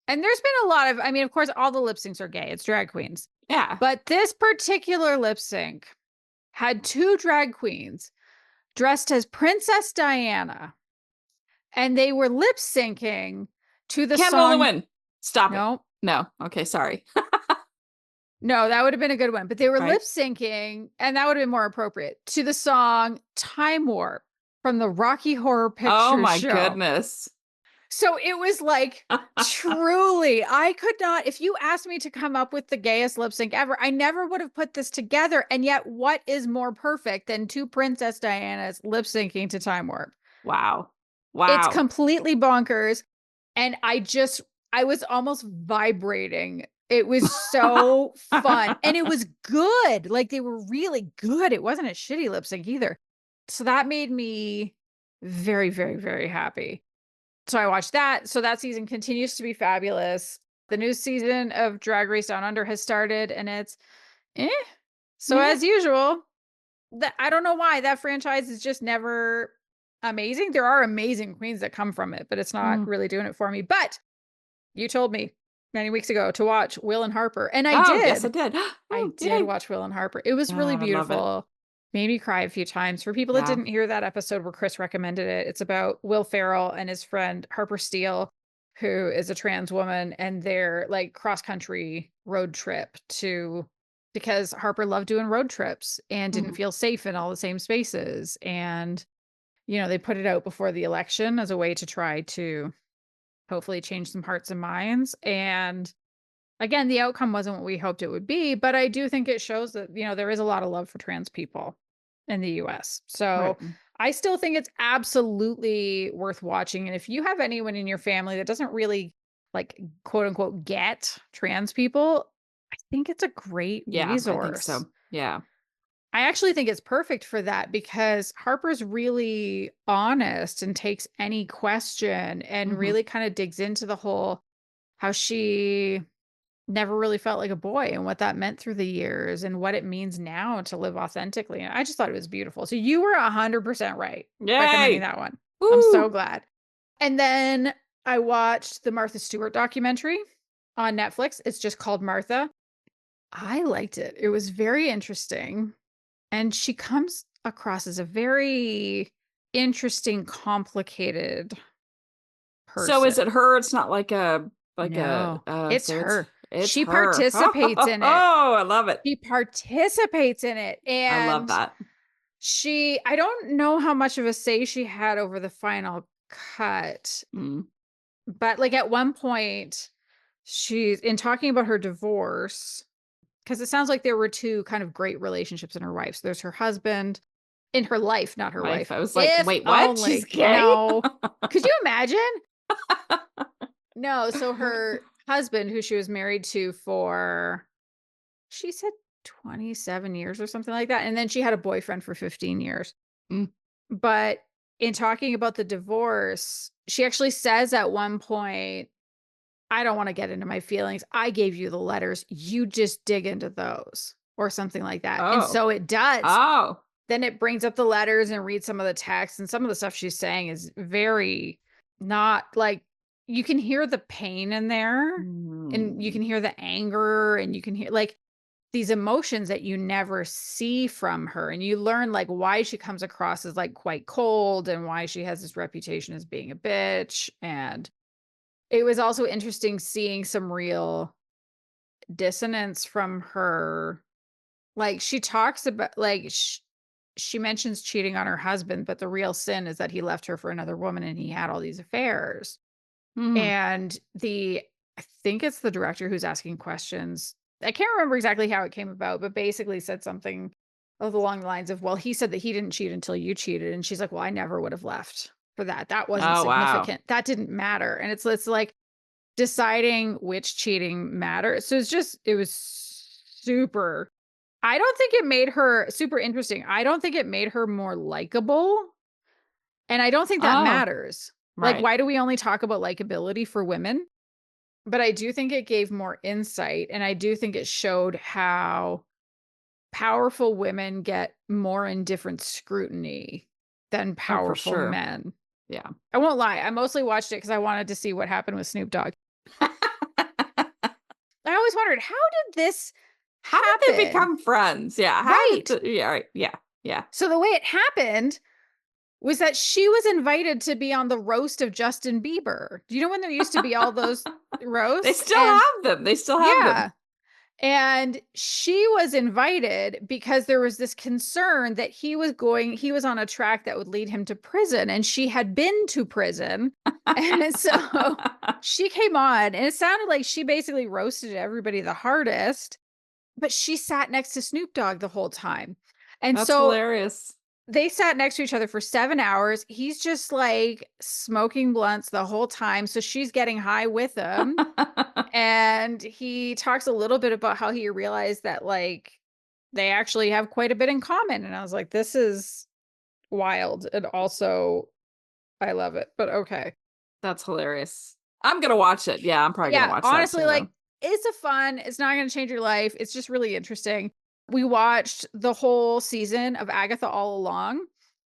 And there's been a lot of, of course, all the lip syncs are gay. It's drag queens. Yeah. But this particular lip sync had 2 drag queens dressed as Princess Diana. And they were lip syncing to the Can't song. Roll the Wind. Stop it. No. Okay, sorry. No, that would have been a good one. But they were lip syncing, and that would have been more appropriate, to the song Time Warp from the Rocky Horror Picture Show. Oh my goodness. So it was like, truly, I could not, if you asked me to come up with the gayest lip sync ever, I never would have put this together. And yet, what is more perfect than 2 Princess Dianas lip syncing to Time Warp? Wow. It's completely bonkers. And I was almost vibrating. It was so fun. And it was good. Like, they were really good. It wasn't a shitty lip sync either. So that made me very, very, very happy. So I watched that. So that season continues to be fabulous. The new season of Drag Race Down Under has started, and it's So as usual, I don't know why that franchise is just never amazing. There are amazing queens that come from it, but it's not really doing it for me. But you told me many weeks ago to watch Will and Harper, and I did. Yes, I did. I did watch Will and Harper. It was really beautiful. Made me cry a few times. For people that didn't hear that episode where Kris recommended it, it's about Will Ferrell and his friend Harper Steele, who is a trans woman, and their like cross country road trip because Harper loved doing road trips and didn't Mhm. feel safe in all the same spaces. And, they put it out before the election as a way to try to hopefully change some hearts and minds. And again, the outcome wasn't what we hoped it would be, but I do think it shows that, there is a lot of love for trans people in the US. Right. So I still think it's absolutely worth watching. And if you have anyone in your family that doesn't really like quote unquote get trans people, I think it's a great Yeah, I think resource. so. Yeah. I actually think it's perfect for that because Harper's really honest and takes any question and Mhm. really kind of digs into the whole how she never really felt like a boy and what that meant through the years and what it means now to live authentically. And I just thought it was beautiful. So you were 100% right recommending Yay! that one. I'm so Woo! glad. And then I watched the Martha Stewart documentary on Netflix. It's just called Martha. I liked it. It was very interesting. And she comes across as a very interesting, complicated So is person. it her? It's not like a No, it's so it's her. it's She her. participates in it. Oh, I love it. She participates in it, I love and that. I don't know how much of a say she had over the final cut, Mm. but, like, at one point, she's in talking about her divorce, because it sounds like there were 2 kind of great relationships in her life. So there's her husband in her life, not her Wife. wife. I was like, If wait, what? She's only. gay? No. Could you imagine? No, so her husband, who she was married to for, she said 27 years or something like that, and then she had a boyfriend for 15 years. Mm. But in talking about the divorce, she actually says at one point, "I don't wanna get into my feelings. I gave you the letters. You just dig into those," or something like that, and Oh. so it does. Oh. Then it brings up the letters and reads some of the text, and some of the stuff she's saying is very not like you can hear the pain in there, and you Mm. can hear the anger, and you can hear, like, these emotions that you never see from her, and you learn, like, why she comes across as, like, quite cold and why she has this reputation as being a bitch. And it was also interesting seeing some real dissonance from her. Like, she talks about, like, she mentions cheating on her husband, but the real sin is that he left her for another woman and he had all these affairs. Mm. And I think it's the director who's asking questions. I can't remember exactly how it came about, but basically said something along the lines of, well, he said that he didn't cheat until you cheated. And she's like, well, I never would have left for that. That wasn't Oh, wow. significant. That didn't matter. And it's like deciding which cheating matters. So it was super. I don't think it made her super interesting. I don't think it made her more likable. And I don't think that Oh, matters. Like, right. why do we only talk about likability for women? But I do think it gave more insight, and I do think it showed how powerful women get more in different scrutiny than Oh, for powerful sure. men. Yeah. I won't lie, I mostly watched it because I wanted to see what happened with Snoop Dogg. I always wondered, how did this How did they happen? become friends? Yeah. How did Right. yeah, right. Yeah. Yeah. So the way it happened was that she was invited to be on the roast of Justin Bieber. Do you know when there used to be all those They roasts? still And have them. They still have them. yeah. And she was invited because there was this concern that he was on a track that would lead him to prison, and she had been to prison. And so she came on, and it sounded like she basically roasted everybody the hardest, but she sat next to Snoop Dogg the whole time. And That's so hilarious. they sat next to each other for 7 hours. He's just like smoking blunts the whole time. So she's getting high with him. And he talks a little bit about how he realized that, like, they actually have quite a bit in common. And I was like, this is wild. And also, I love it. But okay. That's hilarious. I'm gonna watch it. Yeah, I'm probably gonna Yeah. watch that Honestly, too, like, though. it's not going to change your life. It's just really interesting. We watched the whole season of Agatha All Along.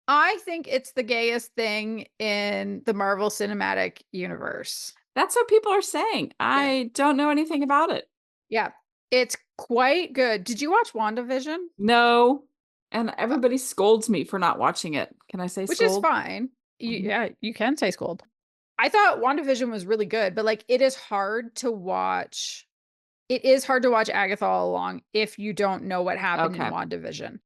I think it's the gayest thing in the Marvel Cinematic Universe. That's what people are saying. Yeah. I don't know anything about it. Yeah. It's quite good. Did you watch WandaVision? No, and everybody scolds me for not watching it. Can I say Which is scold? fine. Mhm. Yeah, you can say scold. I thought WandaVision was really good, but like it is hard to watch. It is hard to watch Agatha all along if you don't know what happened in Okay. WandaVision.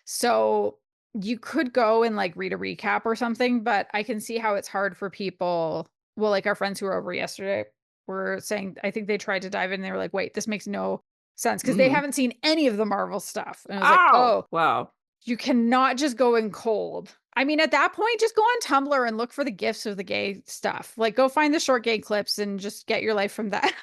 So you could go and like read a recap or something, but I can see how it's hard for people. Well, like our friends who were over yesterday were saying, I think they tried to dive in and they were like, wait, this makes no sense because they Mhm. haven't seen any of the Marvel stuff. And I was like, Oh, oh, wow. you cannot just go in cold. I mean, at that point, just go on Tumblr and look for the gifs of the gay stuff. Like, go find the short gay clips and just get your life from that.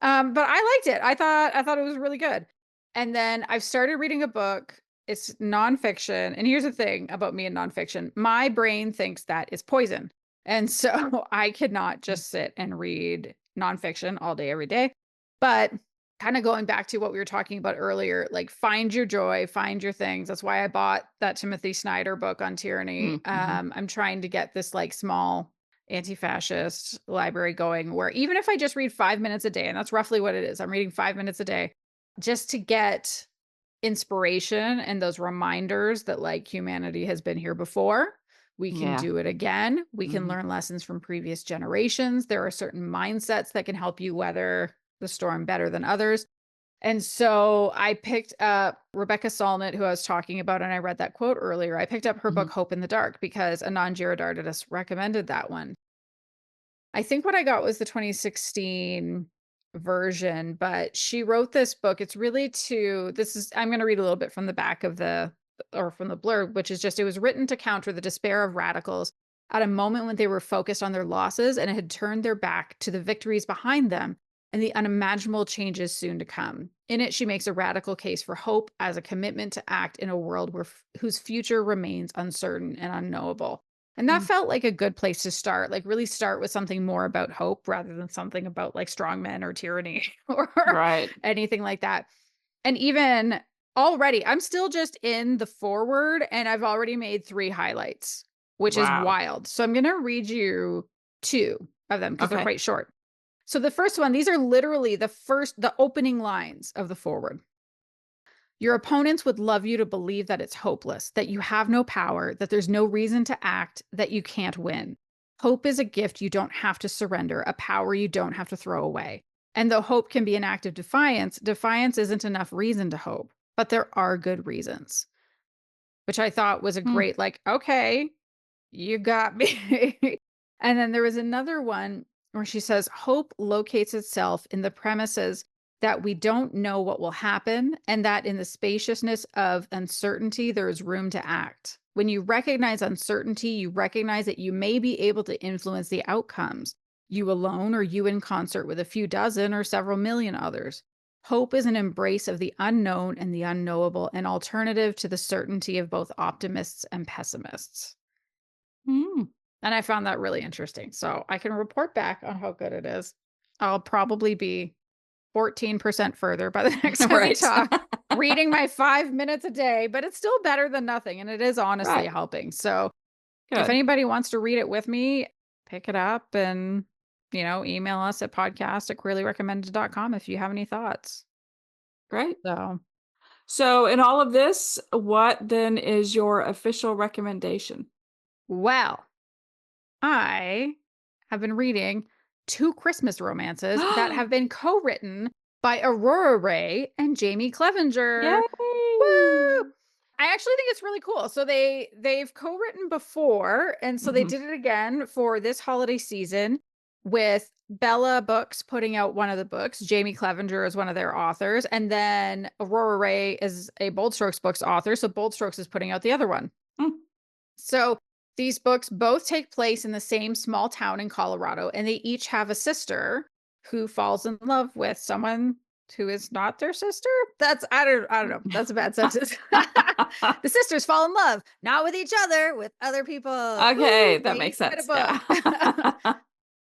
But I liked it. I thought it was really good. And then I've started reading a book. It's nonfiction. And here's the thing about me and nonfiction. My brain thinks that is poison. And so I could not just sit and read nonfiction all day, every day. But kind of going back to what we were talking about earlier, like find your joy, find your things. That's why I bought that Timothy Snyder book on tyranny. Mm-hmm. I'm trying to get this like small anti-fascist library going where even if I just read 5 minutes a day, and that's roughly what it is, I'm reading 5 minutes a day just to get inspiration and those reminders that like humanity has been here before. We can Yeah. do it again. We can Mhm. learn lessons from previous generations. There are certain mindsets that can help you weather the storm better than others. And so I picked up Rebecca Solnit, who I was talking about, and I read that quote earlier. I picked up her book, Mhm. Hope in the Dark, because Anand Giridharadas recommended that one. I think what I got was the 2016 version, but she wrote this book. It's really I'm going to read a little bit from the back of from the blurb, which is just, it was written to counter the despair of radicals at a moment when they were focused on their losses and had turned their back to the victories behind them and the unimaginable changes soon to come. In it, she makes a radical case for hope as a commitment to act in a world whose future remains uncertain and unknowable. And that Mm. felt like a good place to start, like really start with something more about hope rather than something about like strongmen or tyranny or Right. anything like that. And even already, I'm still just in the forward and I've already made 3 highlights, which is Wow. wild. So I'm going to read you 2 of them because they're Okay. quite short. So the first one, these are literally the opening lines of the forward. Your opponents would love you to believe that it's hopeless, that you have no power, that there's no reason to act, that you can't win. Hope is a gift you don't have to surrender, a power you don't have to throw away. And though hope can be an act of defiance, defiance isn't enough reason to hope, but there are good reasons, which I thought was a Hmm. great, like, okay, you got me. And then there was another one where she says, hope locates itself in the premises that we don't know what will happen and that in the spaciousness of uncertainty, there is room to act. When you recognize uncertainty, you recognize that you may be able to influence the outcomes, you alone or you in concert with a few dozen or several million others. Hope is an embrace of the unknown and the unknowable, an alternative to the certainty of both optimists and pessimists. Mm. And I found that really interesting. So I can report back on how good it is. I'll probably be 14% further by the next time we Right. talk, reading my 5 minutes a day, but it's still better than nothing. And it is honestly Right. helping. So if Good. anybody wants to read it with me, pick it up and, email us at podcast@queerlyrecommended.com if you have any thoughts. Great. So, So, in all of this, what then is your official recommendation? well, I have been reading 2 Christmas romances that have been co-written by Aurora Ray and Jamie Clevenger. Yay! Woo! I actually think it's really cool. So they've co-written before, and so they Mhm. did it again for this holiday season with Bella Books putting out one of the books. Jamie Clevenger is one of their authors, and then Aurora Ray is a Bold Strokes books author. So Bold Strokes is putting out the other one. Mm. So these books both take place in the same small town in Colorado, and they each have a sister who falls in love with someone who is not their sister. I don't know. That's a bad sentence. The sisters fall in love, not with each other, with other people. Okay, Woo, that they makes each get a sense. Yeah. book.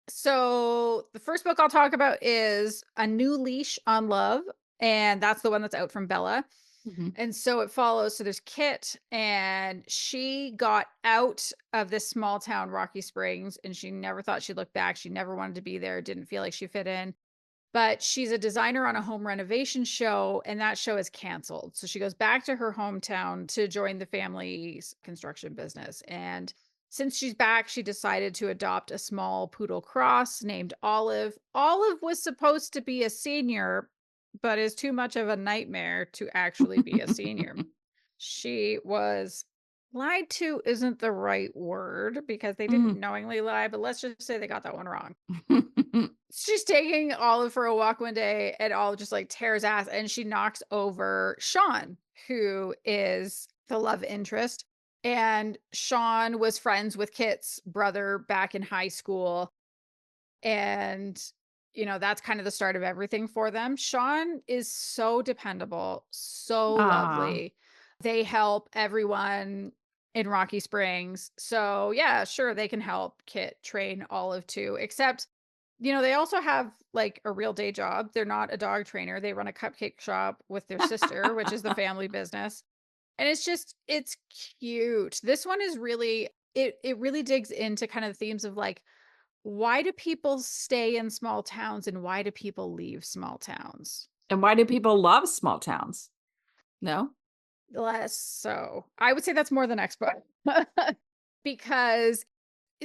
So the first book I'll talk about is A New Leash on Love, and that's the one that's out from Bella. Mhm. And so it follows. So there's Kit, and she got out of this small town, Rocky Springs, and she never thought she'd look back. She never wanted to be there, didn't feel like she fit in. But she's a designer on a home renovation show, and that show is canceled. So she goes back to her hometown to join the family's construction business. And Since she's back, she decided to adopt a small poodle cross named Olive. Olive was supposed to be a senior, but is too much of a nightmare to actually be a senior. She was lied to, isn't the right word because they didn't Mm. knowingly lie, but let's just say they got that one wrong. She's taking Olive for a walk one day and Olive just like tears ass and she knocks over Shawn, who is the love interest. And Shawn was friends with Kit's brother back in high school. And, that's kind of the start of everything for them. Shawn is so dependable, so Ah. lovely. They help everyone in Rocky Springs. So, yeah, sure, they can help Kit train Olive too, except they also have like a real day job. They're not a dog trainer. They run a cupcake shop with their sister, which is the family business. And it's cute. This one is really it really digs into kind of themes of like why do people stay in small towns and why do people leave small towns? And why do people love small towns? No? Less so. I would say that's more the next book. Because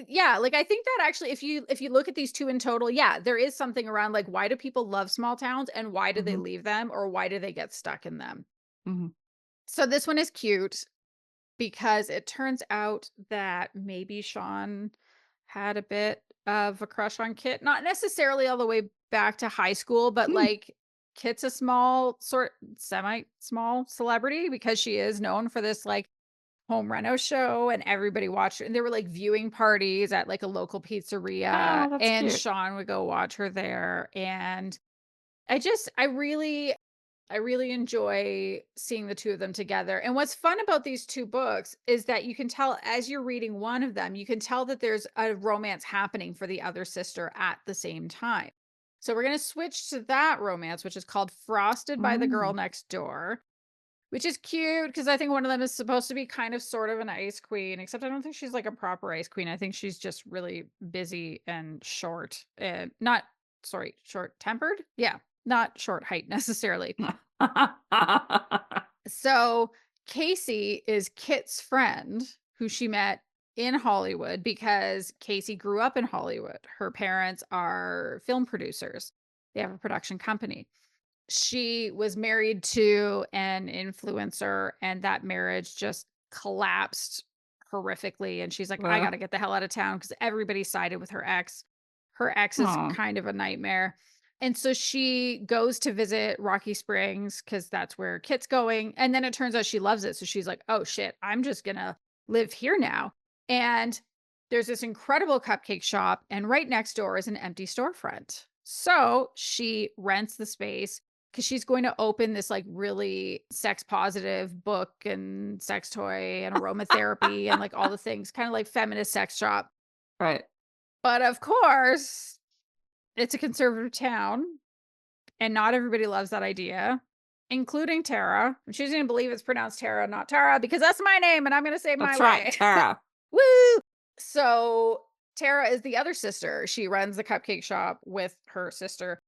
yeah, like I think that actually if you look at these two in total, yeah, there is something around like why do people love small towns and why do they Mhm. leave them or why do they get stuck in them? Mhm. So this one is cute because it turns out that maybe Shawn had a bit of a crush on Kit, not necessarily all the way back to high school, but Mm. like Kit's a small sort semi small celebrity because she is known for this like home reno show and everybody watched it. And there were like viewing parties at like a local pizzeria Oh, that's and cute. Shawn would go watch her there. And I really enjoy seeing the two of them together. And what's fun about these two books is that you can tell as you're reading one of them, you can tell that there's a romance happening for the other sister at the same time. So we're going to switch to that romance, which is called Frosted by the Girl Mm. Next Door, which is cute because I think one of them is supposed to be kind of sort of an ice queen, except I don't think she's like a proper ice queen. I think she's just really busy and short and not, sorry, short tempered. Yeah, not short height necessarily. So Casey is Kit's friend who she met in Hollywood because Casey grew up in Hollywood. Her parents are film producers, they have a production company. She was married to an influencer, and that marriage just collapsed horrifically. And she's like, I got Well, to get the hell out of town because everybody sided with her ex. Her ex is aw. kind of a nightmare. And so she goes to visit Rocky Springs because that's where Kit's going. And then it turns out she loves it. So she's like, oh shit, I'm just going to live here now. And there's this incredible cupcake shop, and right next door is an empty storefront. So she rents the space because she's going to open this like really sex positive book and sex toy and aromatherapy and like all the things, kind of like feminist sex shop. Right. But of course, it's a conservative town and not everybody loves that idea, including Tara. I'm choosing to believe it's pronounced Tara, not Tara, because that's my name and I'm going to say it my That's right, way. Tara. Woo! So Tara is the other sister. She runs the cupcake shop with her sister,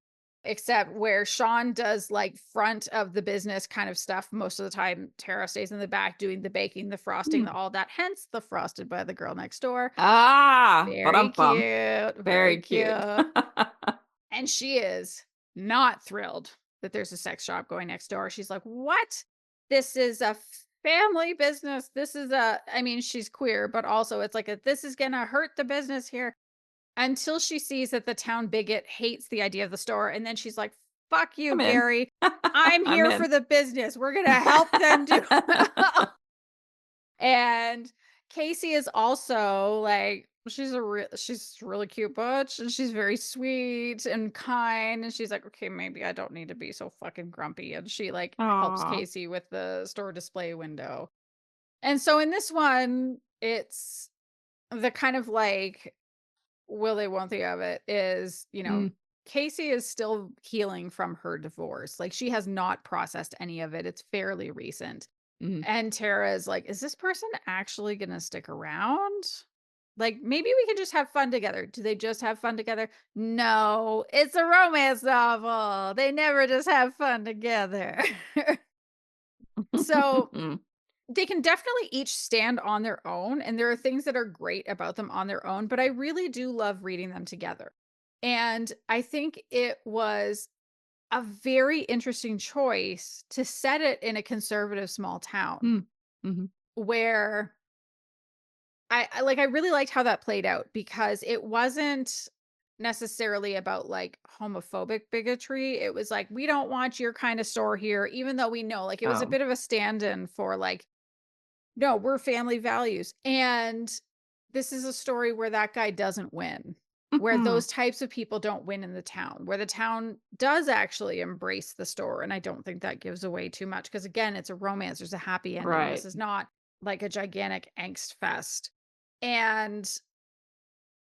except where Shawn does like front of the business kind of stuff. Most of the time, Tara stays in the back doing the baking, the frosting, Mm. all that. Hence the Frosted by the Girl Next Door. Ah, Very ba-dum-bum. cute. Very Very cute. cute. And she is not thrilled that there's a sex shop going next door. She's like, what? This is a family business. I mean, she's queer, but also it's like, this is going to hurt the business here until she sees that the town bigot hates the idea of the store. And then she's like, fuck you, I'm in. Gary. I'm I'm here in. for the business. We're going to help them do And Casey is also like she's a really cute butch and she's very sweet and kind and she's like, okay, maybe I don't need to be so fucking grumpy. And she like helps Aw. Casey with the store display window. And so in this one, it's the kind of like will they won't they of it is, Mm. Casey is still healing from her divorce. Like she has not processed any of it. It's fairly recent. Mhm. And Tara is like, "Is this person actually gonna stick around? Like, maybe we can just have fun together." Do they just have fun together? No, it's a romance novel. They never just have fun together. So they can definitely each stand on their own, and there are things that are great about them on their own, but I really do love reading them together. And I think it was a very interesting choice to set it in a conservative small town Mm. Mhm. where I really liked how that played out because it wasn't necessarily about like homophobic bigotry. It was like, we don't want your kind of store here, even though we know like it was a Oh, bit of a stand-in for like, no, we're family values. And this is a story where that guy doesn't win, where mhm. those types of people don't win in the town, where the town does actually embrace the store. And I don't think that gives away too much because, again, it's a romance. There's a happy ending. This Right. is not like a gigantic angst fest. And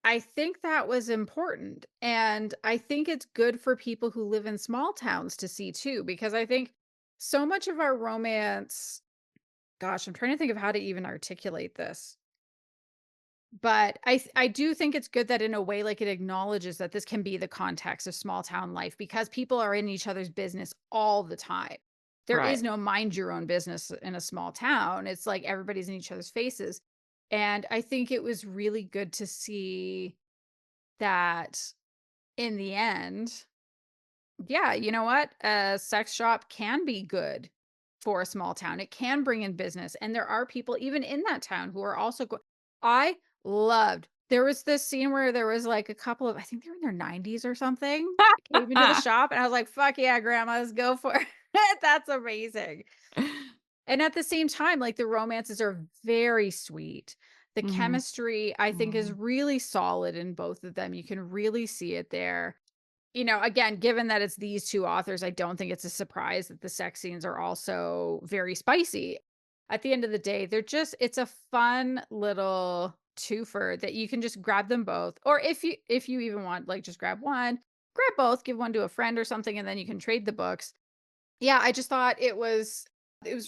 I think that was important. And I think it's good for people who live in small towns to see too, because I think so much of our romance, gosh, I'm trying to think of how to even articulate this. But I do think it's good that in a way, like, it acknowledges that this can be the context of small town life because people are in each other's business all the time. There is Right. no mind your own business in a small town. It's like everybody's in each other's faces. And I think it was really good to see that in the end, yeah, you know what? A sex shop can be good for a small town. It can bring in business, and there are people even in that town who are also I loved there was this scene where there was, like, a couple of I think they were in their 90s or something, came into the shop, and I was like, "Fuck yeah, grandmas, go for it." That's amazing. And at the same time, like, the romances are very sweet. The Mhm. chemistry, I think, is Aw. really solid in both of them. You can really see it there. You know, again, given that it's these 2 authors, I don't think it's a surprise that the sex scenes are also very spicy. At the end of the day, they're just it's a fun little twofer that you can just grab them both, or if you even want, like, just grab both, give one to a friend or something, and then you can trade the books. Yeah, I just thought it was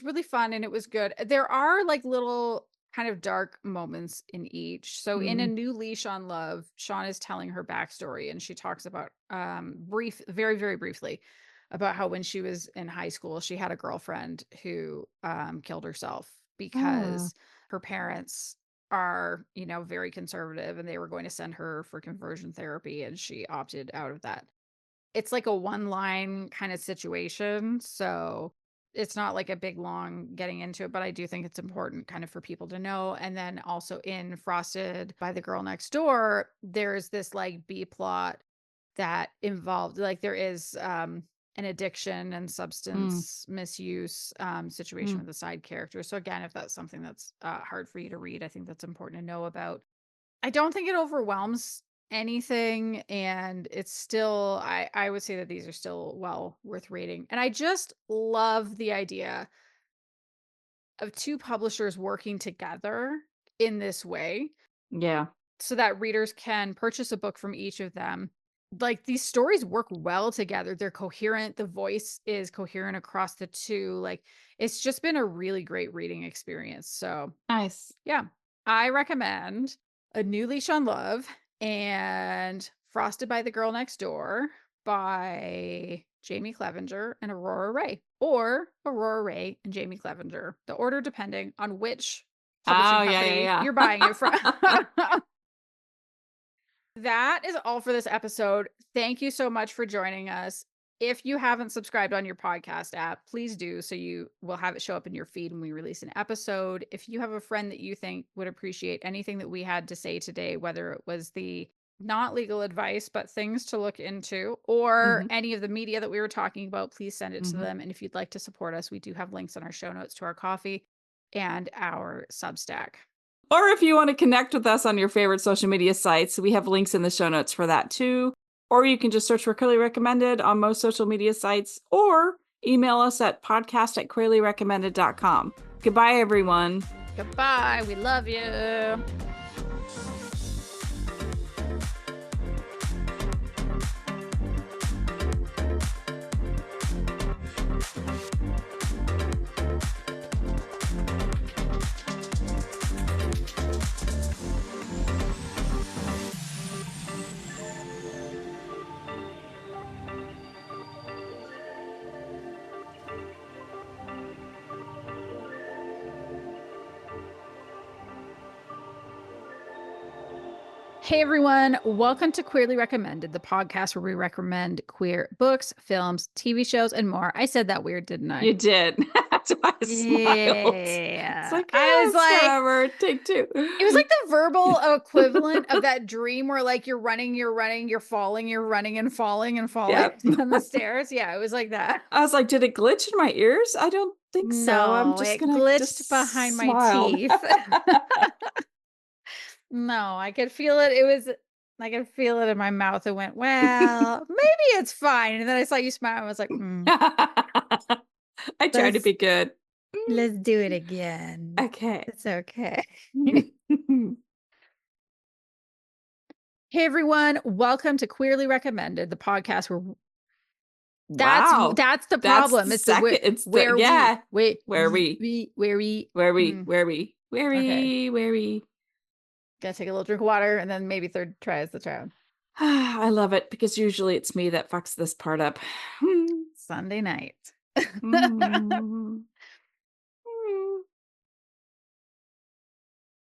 really fun and it was good. There are, like, little kind of dark moments in each. So in A Mhm. New Leash on Love, Shawn is telling her backstory, and she talks about, very, very briefly, about how when she was in high school, she had a girlfriend who, killed herself Oh. because her parents are, very conservative, and they were going to send her for conversion therapy, and she opted out of that. It's like a one line kind of situation, so it's not like a big, long getting into it, but I do think it's important kind of for people to know, and then also in Frosted by the Girl Next Door, there's this, like, B plot that involved like, there is, an addiction and Mm. substance misuse, situation Mm. with the side character, so again, if that's something that's, hard for you to read, I think that's important to know about. I don't think it overwhelms anything, and it's still I would say that these are still well worth reading, and I just love the idea of 2 publishers working together in this way Yeah. so that readers can purchase a book from each of them. Like, these stories work well together, they're coherent, the voice is coherent across the 2, like, it's just been a really great reading experience, so Nice. yeah, I recommend A New Leash on Love and Frosted by the Girl Next Door by Jamie Clevenger and Aurora Ray, or Aurora Ray and Jamie Clevenger, the order depending on which publishing Oh, yeah, company yeah, you're buying it from. yeah. That is all for this episode. Thank you so much for joining us. If you haven't subscribed on your podcast app, please do so you will have it show up in your feed when we release an episode. If you have a friend that you think would appreciate anything that we had to say today, whether it was the not legal advice, but things to look into, or Mhm. any of the media that we were talking about, please send it to Mhm. them. And if you'd like to support us, we do have links in our show notes to our coffee and our Substack. Or if you want to connect with us on your favorite social media sites, we have links in the show notes for that too. Or you can just search for Queerly Recommended on most social media sites or email us at podcast@queerlyrecommended.com. Goodbye, everyone. Goodbye. We love you. Hey everyone, welcome to Queerly Recommended, the podcast where we recommend queer books, films, TV shows, and more. I said that weird, didn't I? You did. That's why I smiled. It's Yeah. like, I was like, forever. Take two. it was like the verbal equivalent of that dream where like you're running, you're falling, you're running and falling Yep. down the stairs. Yeah, it was like that. I was like, did it glitch in my ears? I don't think so. I'm No, just it gonna glitched just behind my smile. teeth. No, I could feel it. I could feel it in my mouth. It went, well, maybe it's fine. And then I saw you smile. I was like, I tried to be good. let's do it again. Okay. It's okay. Hey everyone, welcome to Queerly Recommended, the podcast where Wow. that's the That's problem. the It's the second. It's where the yeah. we Where we gotta take a little drink of water and then maybe third try is the charm. I love it because usually it's me that fucks this part up. Sunday night.